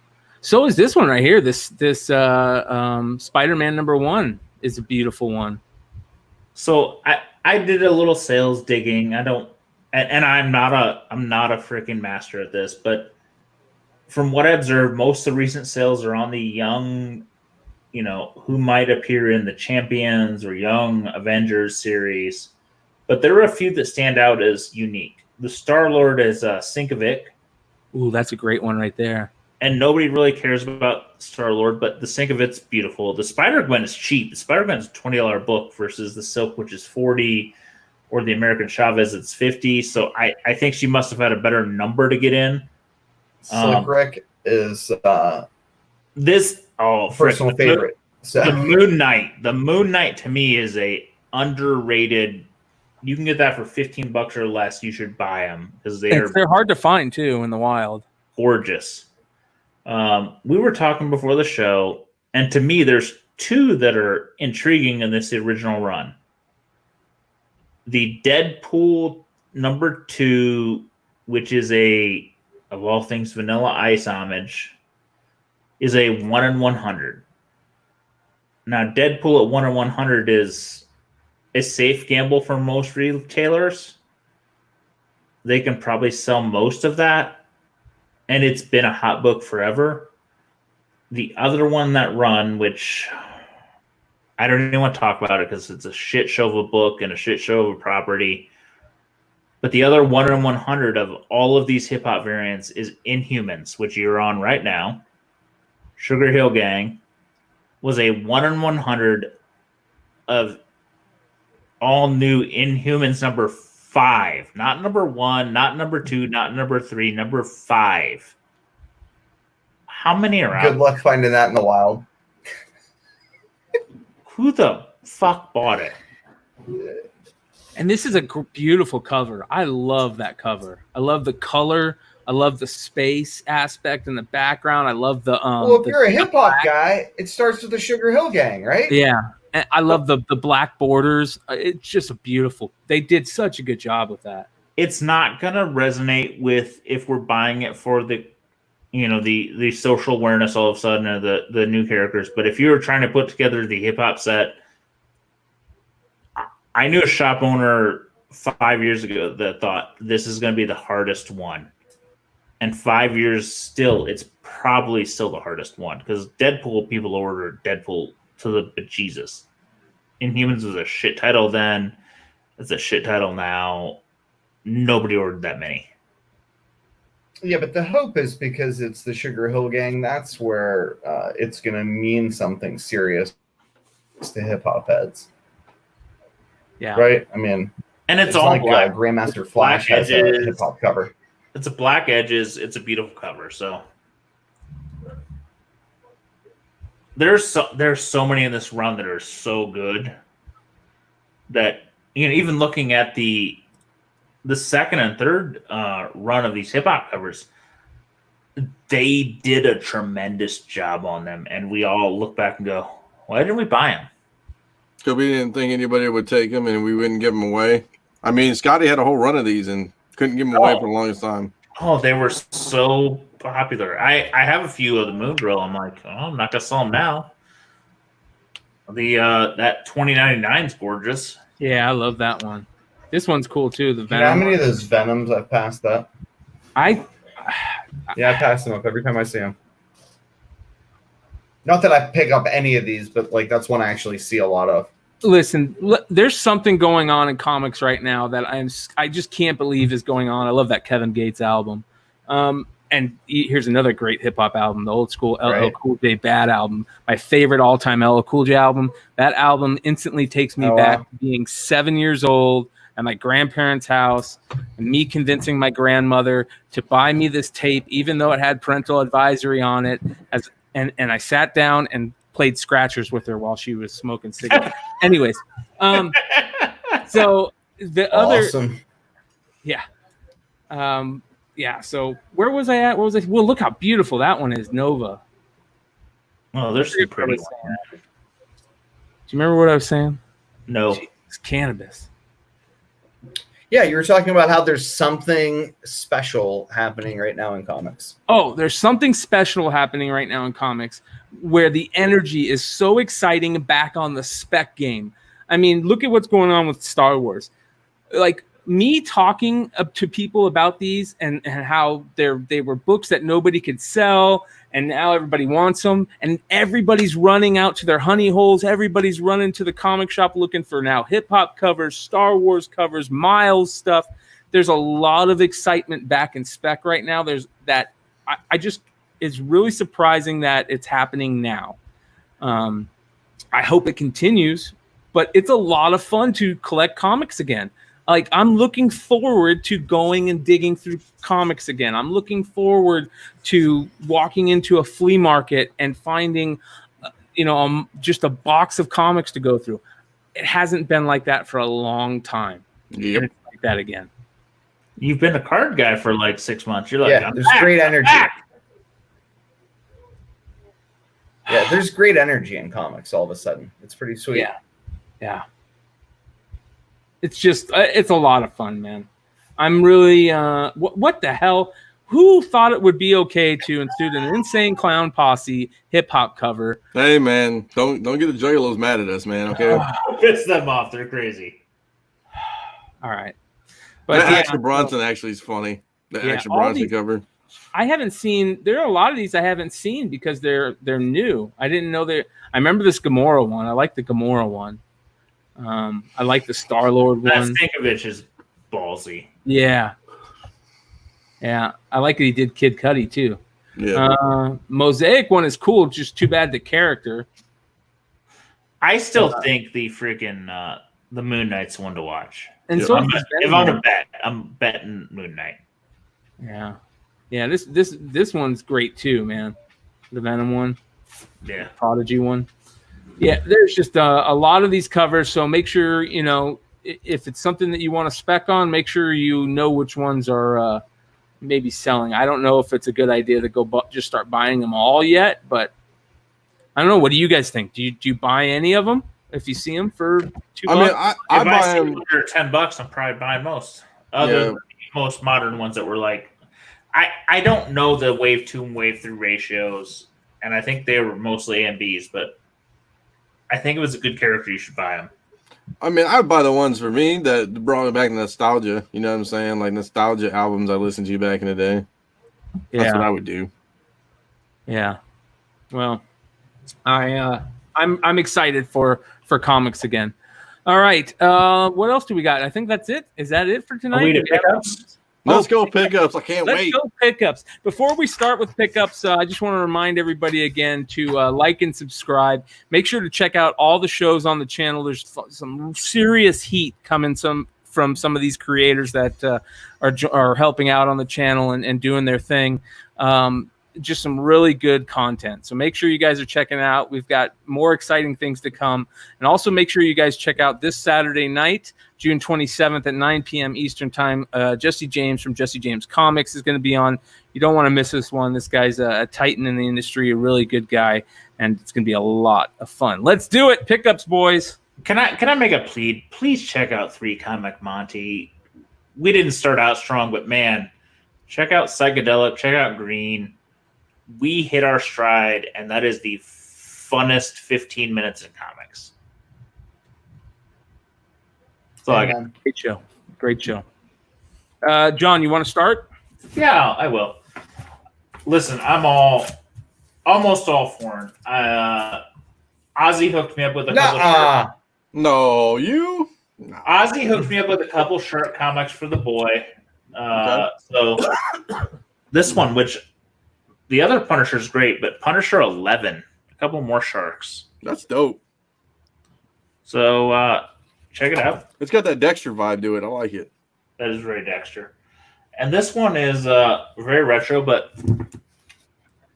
So is this one right here. This Spider-Man #1 is a beautiful one. So I did a little sales digging. I'm not a freaking master at this, but from what I observed, most of the recent sales are on the young, who might appear in the Champions or Young Avengers series. But there are a few that stand out as unique. The Star-Lord is Sinkovic. Ooh, that's a great one right there. And nobody really cares about Star-Lord, but the Sinkovic's beautiful. The Spider-Gwen is cheap. The Spider-Gwen is a $20 book versus the Silk, which is $40, or the American Chavez, it's $50. So I think she must have had a better number to get in. Silk Rick is personal favorite. So. The Moon Knight. The Moon Knight to me is a underrated. You can get that for $15 or less. You should buy them because they're hard to find too in the wild. Gorgeous. We were talking before the show, and to me, there's 2 that are intriguing in this original run. The Deadpool #2, which is of all things, Vanilla Ice homage, is a 1 in 100. Now, Deadpool at 1 in 100 is a safe gamble for most retailers. They can probably sell most of that, and it's been a hot book forever. The other one that run, which I don't even want to talk about it because it's a shit show of a book and a shit show of a property. But the other 1 in 100 of all of these hip hop variants is Inhumans, which you're on right now. Sugar Hill Gang was a 1 in 100 of all new Inhumans 5, not number 1, not number 2, not number 3, number 5. How many are out? Good luck finding that in the wild. Who the fuck bought it? And this is a beautiful cover. I love that cover. I love the color. I love the space aspect in the background. I love the well, if you're a hip hop guy, it starts with the Sugar Hill Gang, right? Yeah. And I love the black borders. It's just a beautiful. They did such a good job with that. It's not gonna resonate with if we're buying it for the, the social awareness all of a sudden of the new characters. But if you were trying to put together the hip hop set, I knew a shop owner 5 years ago that thought this is going to be the hardest one. And 5 years still, it's probably still the hardest one because Deadpool, people ordered Deadpool to the bejesus. Inhumans was a shit title then. It's a shit title now. Nobody ordered that many. Yeah, but the hope is because it's the Sugar Hill Gang, that's where it's going to mean something serious to hip hop heads. Yeah. Right? I mean, and it's all like black. Grandmaster Flash has a hip hop cover. It's a black edges. It's a beautiful cover. So there's so many in this run that are so good that even looking at the second and third run of these hip hop covers, they did a tremendous job on them, and we all look back and go, "Why didn't we buy them?" Because we didn't think anybody would take them, and we wouldn't give them away. I mean, Scotty had a whole run of these and couldn't give them away for the longest time. Oh, they were so popular. I have a few of the Moon Drill. I'm like, oh, I'm not gonna sell them now. The that 2099 is gorgeous. Yeah, I love that one. This one's cool too. The You Venom. know how many of those Venoms I've passed up? I pass them up every time I see them. Not that I pick up any of these, but like that's one I actually see a lot of. Listen, there's something going on in comics right now that I just can't believe is going on. I love that Kevin Gates album. And here's another great hip hop album, the old school LL Cool J Bad album, my favorite all time LL Cool J album. That album instantly takes me back to being 7 years old at my grandparents' house, and me convincing my grandmother to buy me this tape, even though it had parental advisory on it. And I sat down and played scratchers with her while she was smoking cigarettes. Anyways, so the Awesome. yeah. So where was I at? What was I? Well, look how beautiful that one is, Nova. Oh, there's some pretty ones. Do you remember what I was saying? No. It's cannabis. Yeah, you were talking about how there's something special happening right now in comics. Oh, there's something special happening right now in comics where the energy is so exciting back on the spec game. I mean, look at what's going on with Star Wars. Like me talking to people about these and how they were books that nobody could sell, and now everybody wants them, and everybody's running out to their honey holes. Everybody's running to the comic shop looking for now hip-hop covers, Star Wars covers, Miles stuff. There's a lot of excitement back in spec right now. There's that. I just, it's really surprising that it's happening now. I hope it continues, but it's a lot of fun to collect comics again. Like, I'm looking forward to going and digging through comics again. I'm looking forward to walking into a flea market and finding, just a box of comics to go through. It hasn't been like that for a long time. Yep. And it's like that again. You've been a card guy for like 6 months. You're like, Yeah, there's great energy. Yeah, there's great energy in comics all of a sudden. It's pretty sweet. Yeah. It's just, it's a lot of fun, man. I'm really, what the hell? Who thought it would be okay to include an Insane Clown Posse hip hop cover? Hey, man, don't get the Juggalos mad at us, man. Okay. Piss them off. They're crazy. All right. But That Action Bronson actually is funny. The Action Bronson cover. I haven't seen. There are a lot of these I haven't seen because they're new. I didn't know they. I remember this Gamora one. I like the Gamora one. I like the Star-Lord one. That Stankovic is ballsy. Yeah. I like that he did Kid Cudi too. Yeah. Mosaic one is cool. Just too bad the character. I still think the freaking The Moon Knight's one to watch. And Yeah. so If I'm to bet, I'm betting Moon Knight. yeah. This one's great too, man. The Venom one, Yeah. Prodigy one. Yeah, there's just a lot of these covers. So make sure if it's something that you want to spec on, make sure you know which ones are maybe selling. I don't know if it's a good idea to go just start buying them all yet, but I don't know. What do you guys think? Do you buy any of them if you see them for $2? I mean, If I buy see them. them under $10, I'm probably buying most. Other than the most modern ones that were like, I don't know the wave 2 and wave 3 ratios, and I think they were mostly A and Bs, but I think it was a good character. You should buy them. I mean, I would buy the ones for me that brought me back to nostalgia. You know what I'm saying? Like nostalgia albums I listened to back in the day. That's what I would do. Yeah. Well, I'm excited for comics again. All right. What else do we got? I think that's it. Is that it for tonight? Are we to pickups? Let's go pickups. I can't Let's wait. go pickups. Before we start with pickups, I just want to remind everybody again to like and subscribe. Make sure to check out all the shows on the channel. There's some serious heat coming from some of these creators that are helping out on the channel and doing their thing. Just some really good content. So make sure you guys are checking it out. We've got more exciting things to come. And also make sure you guys check out this Saturday night, June 27th at 9 p.m. Eastern time. Jesse James from Jesse James Comics is going to be on. You don't want to miss this one. This guy's a titan in the industry, a really good guy, and it's going to be a lot of fun. Let's do it. Pickups, boys. Can I make a plea? Please check out 3 Comic Monty. We didn't start out strong, but man, check out Psychedelic, check out Green. We hit our stride, and that is the funnest 15 minutes in comics. That's all I got. Great show. John, you want to start? Yeah, I will. Listen, I'm almost all foreign. Ozzy hooked me up with a couple shirt. No, you? No. Ozzy hooked me up with a couple shirt comics for the boy. So this one, which the other Punisher is great, but Punisher 11, a couple more sharks. That's dope. So check it out. It's got that Dexter vibe to it. I like it. That is very Dexter. And this one is very retro, but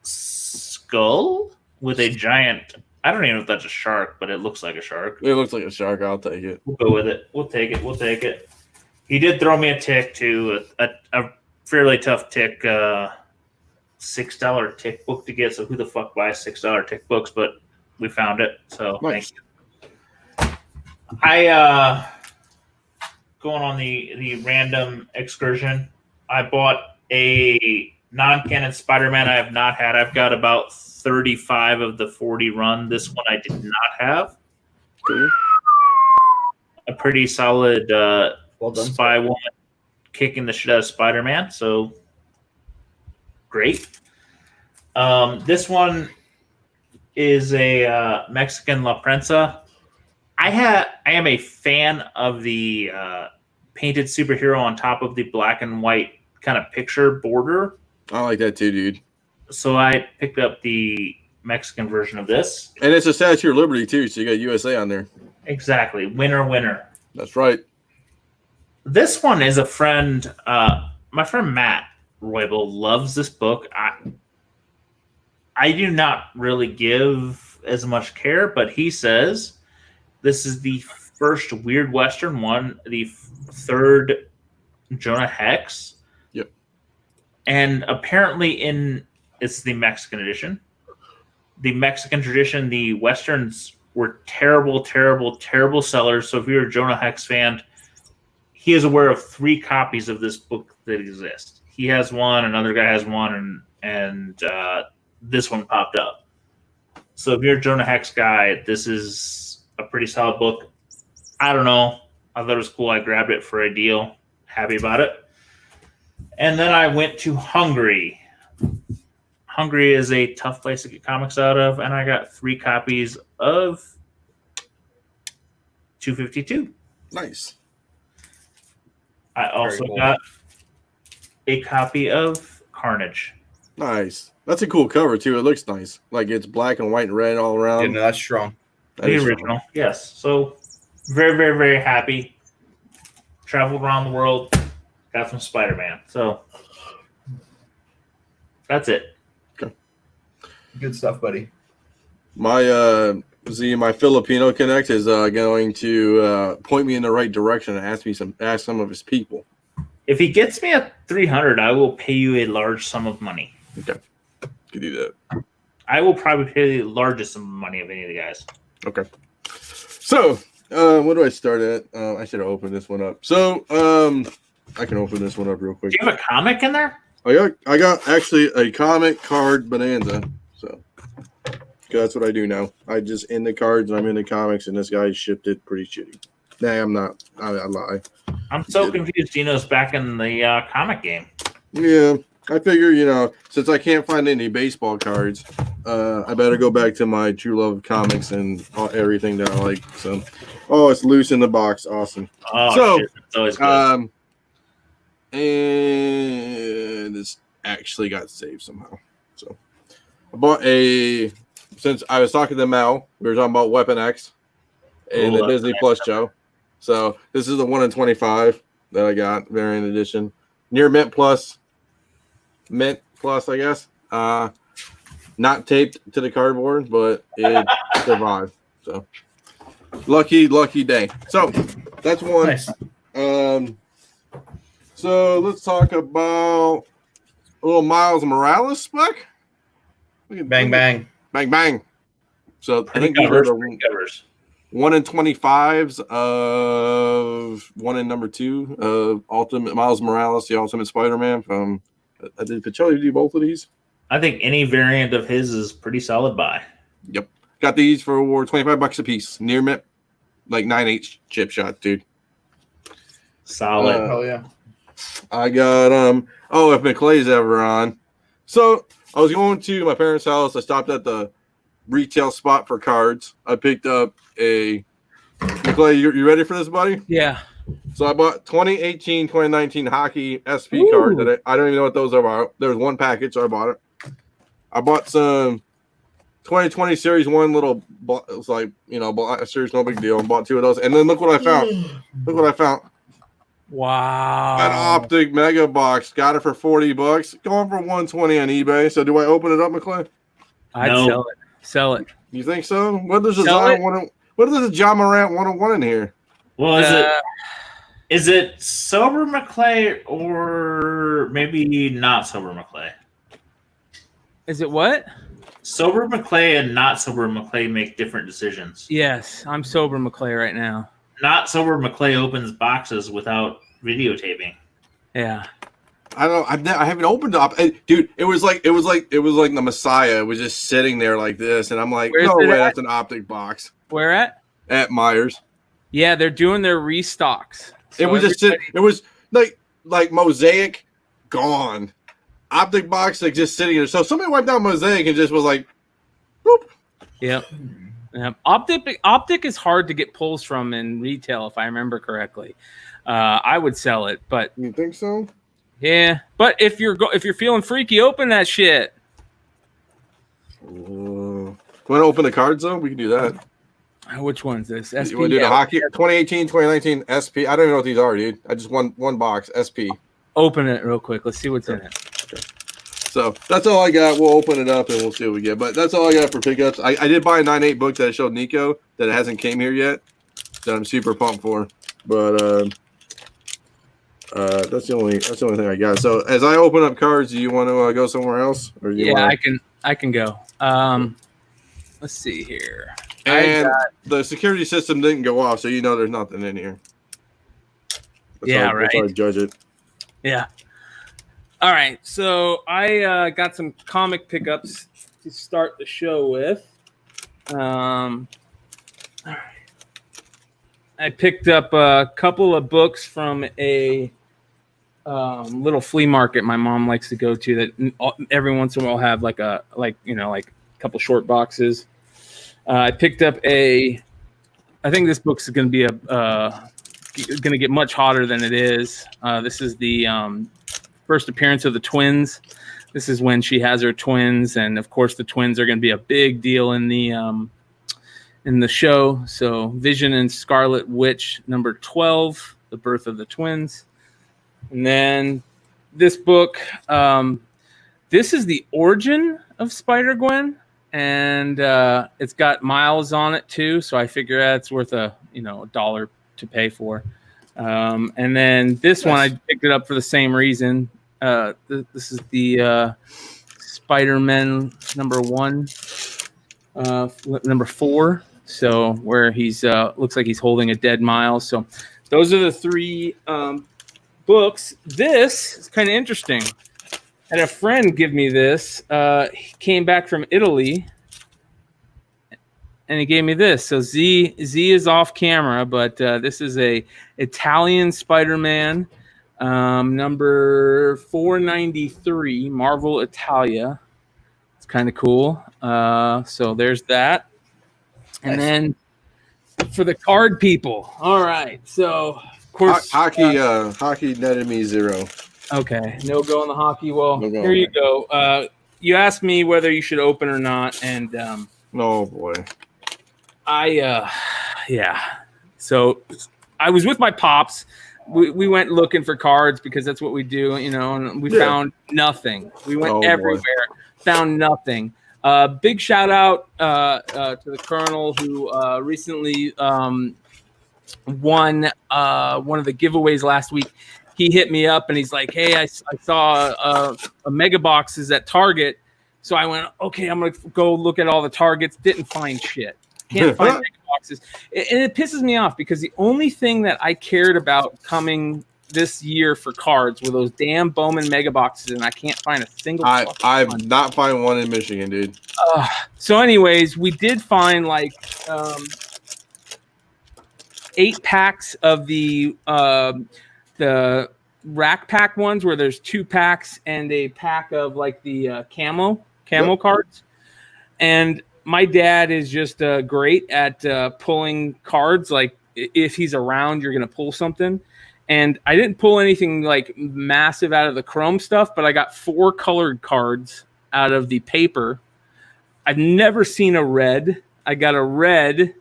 skull with a giant. I don't even know if that's a shark, but it looks like a shark. It looks like a shark. I'll take it. We'll go with it. We'll take it. He did throw me a tick to a fairly tough tick, $6 tick book to get. So who the fuck buys $6 tick books? But we found it. So Nice. thank you. I going on the random excursion. I bought a non-canon Spider-Man I have not had. I've got about 35 of the 40 run. This one I did not have. Cool. A pretty solid Well done. spy woman kicking the shit out of Spider-Man. So great. This one is a Mexican La Prensa. I am a fan of the painted superhero on top of the black and white kind of picture border. I like that too, dude. So I picked up the Mexican version of this. And it's a Statue of Liberty too, so you got USA on there. Exactly. Winner. That's right. This one is a friend. My friend Matt Roybal loves this book. I do not really give as much care, but he says this is the first Weird Western one, the third Jonah Hex. Yep. And apparently it's the Mexican edition. The Mexican tradition, the Westerns were terrible sellers. So if you're a Jonah Hex fan, he is aware of 3 copies of this book that exist. He has one, another guy has one, and this one popped up. So if you're a Jonah Hex guy, this is a pretty solid book. I don't know. I thought it was cool. I grabbed it for a deal. Happy about it. And then I went to Hungary. Hungary is a tough place to get comics out of, and I got 3 copies of 252. Nice. I also cool. got a copy of Carnage. Nice. That's a cool cover too. It looks nice. Like it's black and white and red all around. Yeah, no, that's strong. That The is original, yes. So very, very, very happy. Traveled around the world, got some Spider-Man. So that's it. Okay. Good stuff, buddy. My my Filipino Connect is going to point me in the right direction and ask some of his people. If he gets me a 300, I will pay you a large sum of money. Okay, could do that. I will probably pay the largest sum of money of any of the guys. Okay. So, what do I start at? I should have opened this one up. So, I can open this one up real quick. Do you have a comic in there? I got actually a comic card bonanza. So, that's what I do now. I just in the cards and I'm in the comics, and this guy shipped it pretty shitty. Nah, I'm not. I lie. I'm so confused. Deno's back in the comic game. Yeah, I figure, since I can't find any baseball cards, I better go back to my true love of comics and everything that I like. So, it's loose in the box. Awesome. Oh, so, shit. That's always good. And this actually got saved somehow. So, I bought since I was talking to Mel, we were talking about Weapon X and the Disney Plus show. So, this is the 1 in 25 that I got, variant edition. Near Mint Plus, I guess. Not taped to the cardboard, but it survived. So lucky day. So that's one. Nice. So let's talk about a little Miles Morales spec. Bang bang. Bang bang. So I think covers. 1 in 25s of 1 in number 2 of Ultimate Miles Morales, the Ultimate Spider-Man from. Did Pacelli do both of these? I think any variant of his is pretty solid buy. Yep. Got these for $25 a piece. Near mint, like 9/8 chip shot, dude. Solid. Oh yeah. I got if McClay's ever on. So I was going to my parents' house. I stopped at the retail spot for cards. I picked up a McClay. You ready for this, buddy? Yeah. So I bought 2018-2019 hockey SP card that I don't even know what those are about. There was one package, so I bought it. I bought some 2020 Series 1 little, it was like, series, no big deal. I bought 2 of those. And then look what I found. Wow. An Optic Mega Box. Got it for $40. Going for $120 on eBay. So do I open it up, McClay? I'd sell it. You think so? What does a John Morant 101 in here? Well, is it sober McClay or maybe not sober McClay? Is it what? Sober McClay and not sober McClay make different decisions. Yes, I'm sober McClay right now. Not sober McClay opens boxes without videotaping. Yeah. I haven't opened up, dude. It was like the Messiah was just sitting there like this, and I'm like, no way, that's an Optic box. Where at? At Myers. Yeah, they're doing their restocks. So it was it was like Mosaic gone, Optic box like just sitting there. So somebody wiped out Mosaic and just was like, boop. Yep. Optic is hard to get pulls from in retail, if I remember correctly. I would sell it, but you think so? Yeah, but if you're feeling freaky, open that shit. Want to open the cards though? We can do that. Which one's this? SP. You want to do the hockey 2018, 2019 SP? I don't even know what these are, dude. I just one box SP. Open it real quick. Let's see what's in it. Okay. So that's all I got. We'll open it up and we'll see what we get. But that's all I got for pickups. I did buy a 9/8 book that I showed Nico that hasn't came here yet. That I'm super pumped for. But that's the only thing I got. So as I open up cards, do you want to go somewhere else? Or I can go. Let's see here. And the security system didn't go off, so there's nothing in here. That's how I judge it. Yeah. All right. So I got some comic pickups to start the show with. All right. I picked up a couple of books from a little flea market my mom likes to go to that every once in a while have like a couple short boxes. I picked up I think this book's going to be going to get much hotter than it is. This is the first appearance of the twins. This is when she has her twins, and of course the twins are going to be a big deal in the in the show. So Vision and Scarlet Witch, number 12, The Birth of the Twins. And then this book, this is the origin of Spider-Gwen, and it's got Miles on it too. So I figure that's worth $1 to pay for. And then this one, I picked it up for the same reason. This is the Spider-Man number 1, number 4. So where he's looks like he's holding a dead Miles. So those are the 3 books. This is kind of interesting. I had a friend give me this. He came back from Italy, and he gave me this. So Z is off camera, but this is a Italian Spider-Man, number 493, Marvel Italia. It's kind of cool. So there's that. And then for the card people, all right. So of course, hockey netted me 0. Okay, no go on the hockey. Well, here you go. You asked me whether you should open or not, and oh boy, yeah. So I was with my pops. We went looking for cards because that's what we do, and we found nothing. We went everywhere, found nothing. Big shout out to the Colonel who recently won one of the giveaways last week. He hit me up and he's like, "Hey, I saw a mega boxes at Target." So I went, "Okay, I'm gonna go look at all the Targets." Didn't find shit. Can't find mega boxes, and it pisses me off because the only thing that I cared about coming this year for cards were those damn Bowman mega boxes, and I can't find a single. I've not found one in Michigan, dude. So, anyways, we did find like 8 packs of the rack pack ones where there's 2 packs and a pack of like the camo cards. And my dad is just great at pulling cards. Like if he's around, you're going to pull something. And I didn't pull anything like massive out of the chrome stuff, but I got 4 colored cards out of the paper. I've never seen a red. I got a red.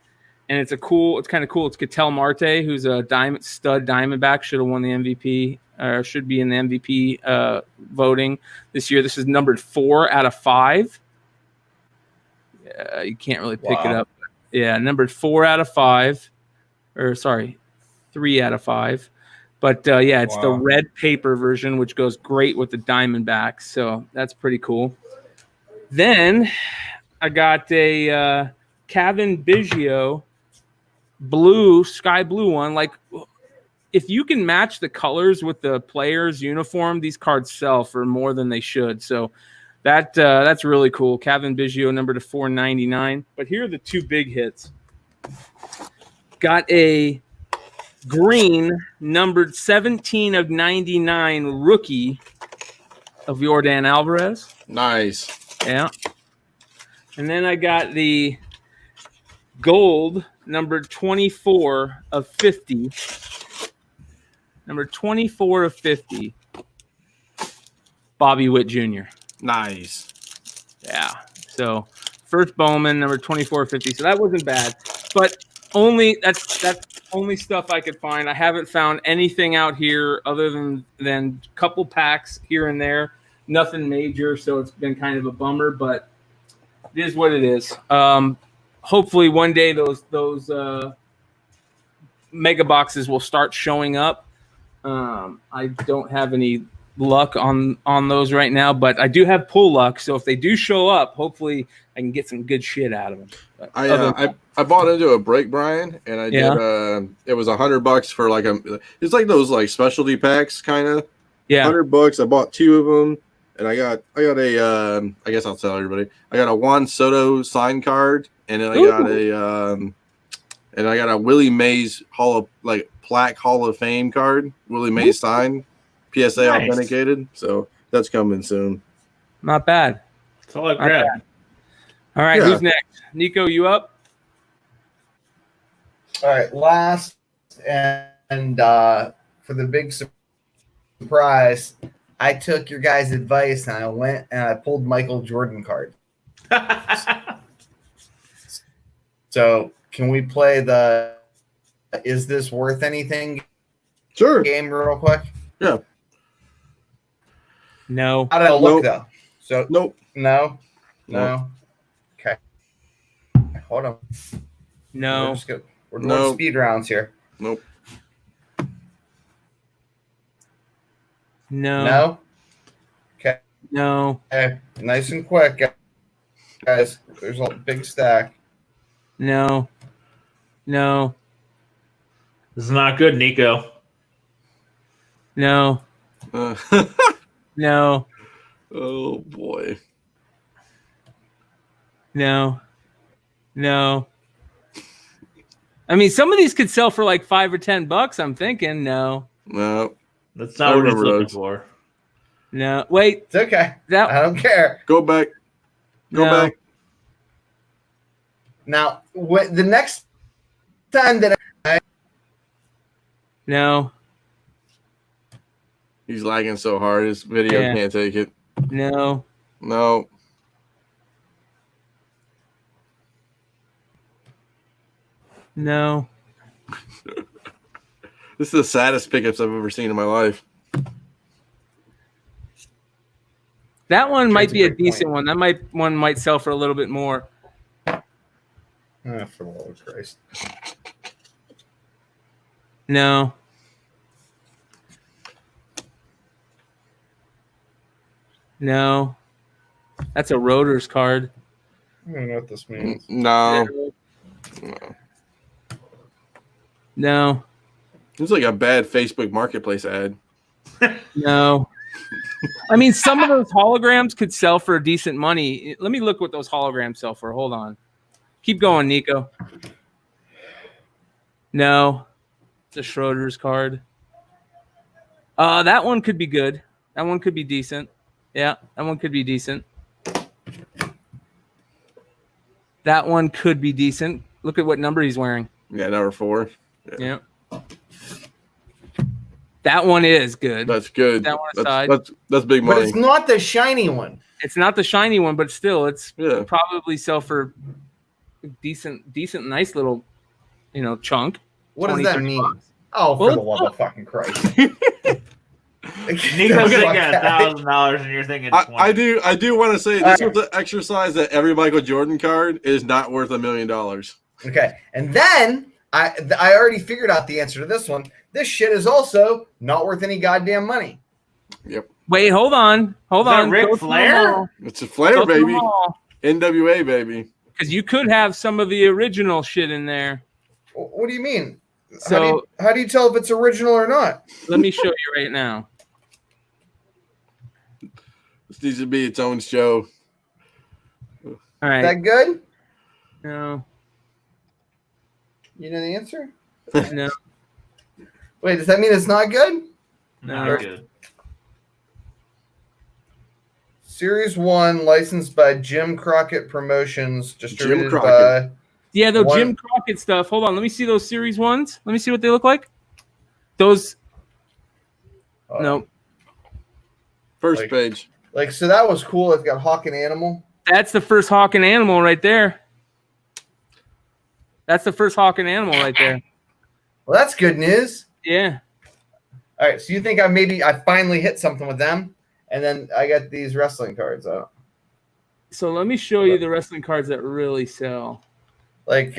And it's kind of cool. It's Ketel Marte, who's a stud Diamondback, should have won the MVP, or should be in the MVP voting this year. This is numbered 4 out of 5. You can't really pick it up. Yeah, numbered 4 out of 5. Or sorry, 3 out of 5. But it's the red paper version, which goes great with the Diamondbacks. So that's pretty cool. Then I got a Kevin Biggio sky blue one. Like if you can match the colors with the player's uniform, these cards sell for more than they should. So that's really cool. Kevin Biggio number to 499. But here are the 2 big hits. Got a green numbered 17 of 99 rookie of Yordan Alvarez. Nice. Yeah. And then I got the gold numbered 24 of 50. Number 24 of 50. Bobby Witt Jr. Nice. Yeah. So first Bowman, number 24 of 50. So that wasn't bad. But that's only stuff I could find. I haven't found anything out here other than a couple packs here and there. Nothing major, so it's been kind of a bummer, but it is what it is. Hopefully one day those mega boxes will start showing up. I don't have any luck on those right now, but I do have pull luck. So if they do show up, hopefully I can get some good shit out of them. But I bought into a break, Brian, and I did. It was $100 for like it's like those like specialty packs kind of. Yeah, $100. I bought 2 of them, and I got a. I guess I'll tell everybody. I got a Juan Soto signed card, and then I got a Willie Mays plaque Hall of Fame card. Willie Mays signed, PSA authenticated. So that's coming soon. Not bad. That's all I've grabbed. All right, who's next? Nico, you up? All right, last and for the big surprise, I took your guys' advice and I went and I pulled Michael Jordan card. So Can we play the "Is this worth anything" Sure. game real quick? Yeah. No. How did it look Nope. though? So Nope. no. Nope. Okay. Hold on. No. We're doing Nope. speed rounds here. Nope. No. No. Okay. No. Okay. Nice and quick, guys. There's a big stack. No. No. This is not good, Nico. No. No. Oh boy. No. No. I mean, some of these could sell for like $5 or $10. I'm thinking. No. No. That's not I what he's remember looking those. for. No. Wait. It's okay. That. I don't care. Go back. Go No. back. Now, the next time that No. He's lagging so hard. His video Yeah. can't take it. No. No. No. This is the saddest pickups I've ever seen in my life. That one might be a great decent point. one. One might sell for a little bit more. for the love of Christ. No. No. That's a Rotors card. I don't know what this means. No. No. It's like a bad Facebook Marketplace ad. No. I mean, some of those holograms could sell for decent money. Let me look what those holograms sell for. Hold on. Keep going, Nico. No. It's a Schroeder's card. That one could be good. That one could be decent. Yeah, that one could be decent. That one could be decent. Look at what number he's wearing. Yeah, number 4. Yeah. That one is good. That's good. That one aside. That's big But money. it's not the shiny one. It's not the shiny one, but still, it's Yeah. probably sell for decent, nice little, chunk. What does 20, that 30 mean? bucks. Oh, for Well, the love of fucking Christ. Nico's Fuck thinking that. $1,000 and you're thinking I 20. do want to say this was the exercise that every Michael Jordan card is not worth $1 million. Okay, and then I already figured out the answer to this one. This shit is also not worth any goddamn money. Yep. Wait, hold on. Hold Is that on. Ric Flair? It's a Flair, baby. NWA, baby. Because you could have some of the original shit in there. What do you mean? So how do you tell if it's original or not? let me show you right now. This needs to be its own show. All Is right. that good? No. You know the answer? No. Wait, does that mean it's not good? Not No. good. Series 1, licensed by Jim Crockett Promotions, distributed by... Crockett. Yeah, the One- Jim Crockett stuff. Hold on. Let me see those series ones. Let me see what they look like. Those. No. First Like- page. Like, so that was cool. It's got Hawk and Animal. That's the first Hawk and Animal right there. That's the first Hawk and Animal right there. Well, that's good news. Yeah. All right, so you think I finally hit something with them, and then I got these wrestling cards out. So let me show you the wrestling cards that really sell. Like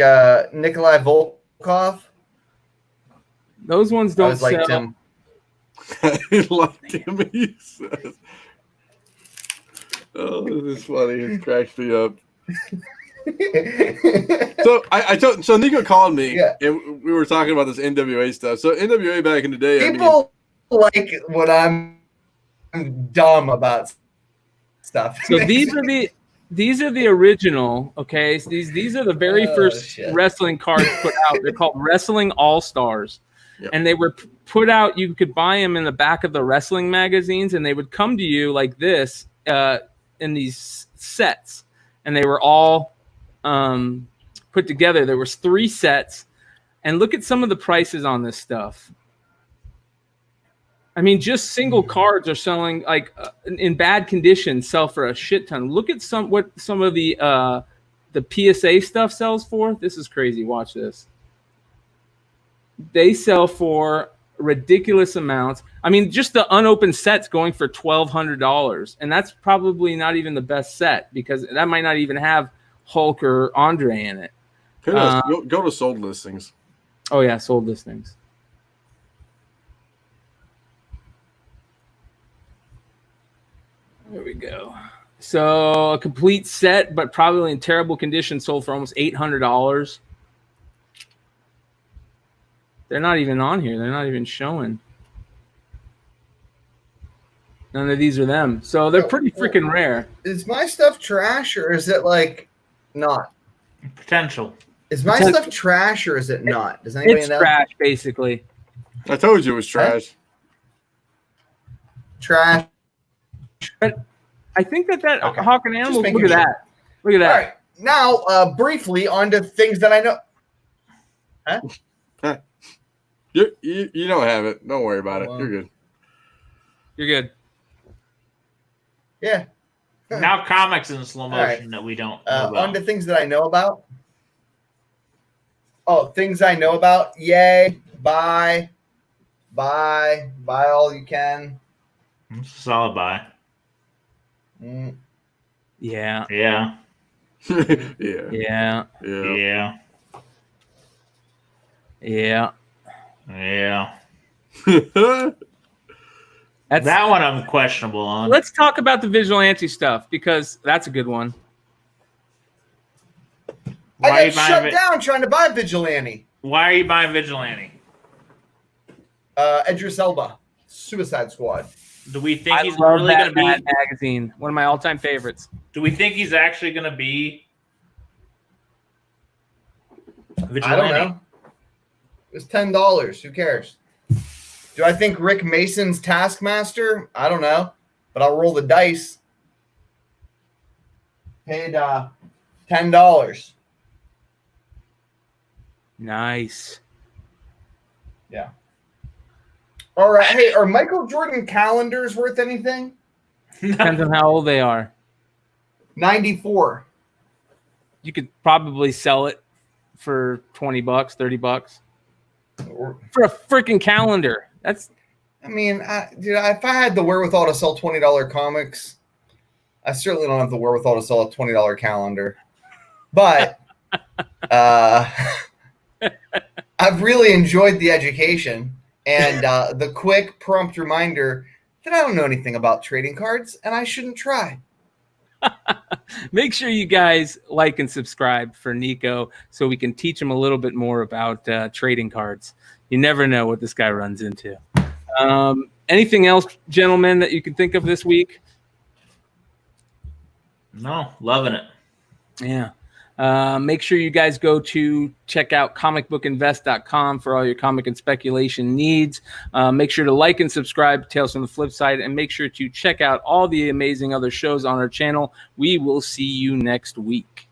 Nikolai Volkov. Those ones I don't always liked sell. him. I liked him, he says. Oh, this is funny. It cracks me up. So Nico called me, Yeah. and we were talking about this NWA stuff. So NWA back in the day, People like when I'm dumb about stuff. So these are the original. Okay, so these are the very first shit. wrestling cards put out. They're called Wrestling All Stars, Yep. and they were put out. You could buy them in the back of the wrestling magazines, and they would come to you like this in these sets, and they were all put together. There was 3 sets, and look at some of the prices on this stuff. I mean, just single cards are selling like in bad condition, sell for a shit ton. Look at some of the the PSA stuff sells for? This is crazy. Watch this. They sell for ridiculous amounts. I mean, just the unopened set's going for $1,200, and that's probably not even the best set because that might not even have Hulk or Andre in it. Who knows? Go to sold listings. Oh yeah, sold listings. There we go. So a complete set, but probably in terrible condition, sold for almost $800. They're not even on here. They're not even showing. None of these are them. So they're pretty freaking rare. Is my stuff trash or is it like not? Potential. Is my stuff trash or is it not? Does anybody It's know? trash, basically. I told you it was trash. Trash. But I think that Okay. Hawk and Animals, Just look making at sure. that. Look at that. All right. Now, briefly, on to things that I know. Huh? You don't have it. Don't worry about it. Well. You're good. You're good. Yeah. Now comics in slow motion right. that we don't know about. On to things that I know about. Oh, things I know about. Yay. Buy all you can. It's a solid buy. Yeah. Yeah. Yeah. Yeah. Yeah. Yeah. Yeah. That's That one I'm questionable on. Let's talk about the vigilante stuff because that's a good one. Why are I you got buying shut down trying to buy Vigilante. Why are you buying Vigilante? Idris Elba, Suicide Squad. Do we think I he's love really that going to Mad be? magazine. One of my all-time favorites. Do we think he's actually going to be? Vigilante? I don't know. It's $10. Who cares? Do I think Rick Mason's Taskmaster? I don't know, but I'll roll the dice. Paid $10. Nice. Yeah. All right. Hey, are Michael Jordan calendars worth anything? Depends on how old they are. 94. You could probably sell it for $20, $30 for a freaking calendar. That's I mean, if I had the wherewithal to sell $20 comics, I certainly don't have the wherewithal to sell a $20 calendar. But I've really enjoyed the education and the quick, prompt reminder that I don't know anything about trading cards and I shouldn't try. make sure you guys like and subscribe for Nico so we can teach him a little bit more about trading cards. You never know what this guy runs into. Anything else, gentlemen, that you can think of this week? No, loving it. Yeah. Make sure you guys go to check out comicbookinvest.com for all your comic and speculation needs. Make sure to like and subscribe to Tales from the Flipside, and make sure to check out all the amazing other shows on our channel. We will see you next week.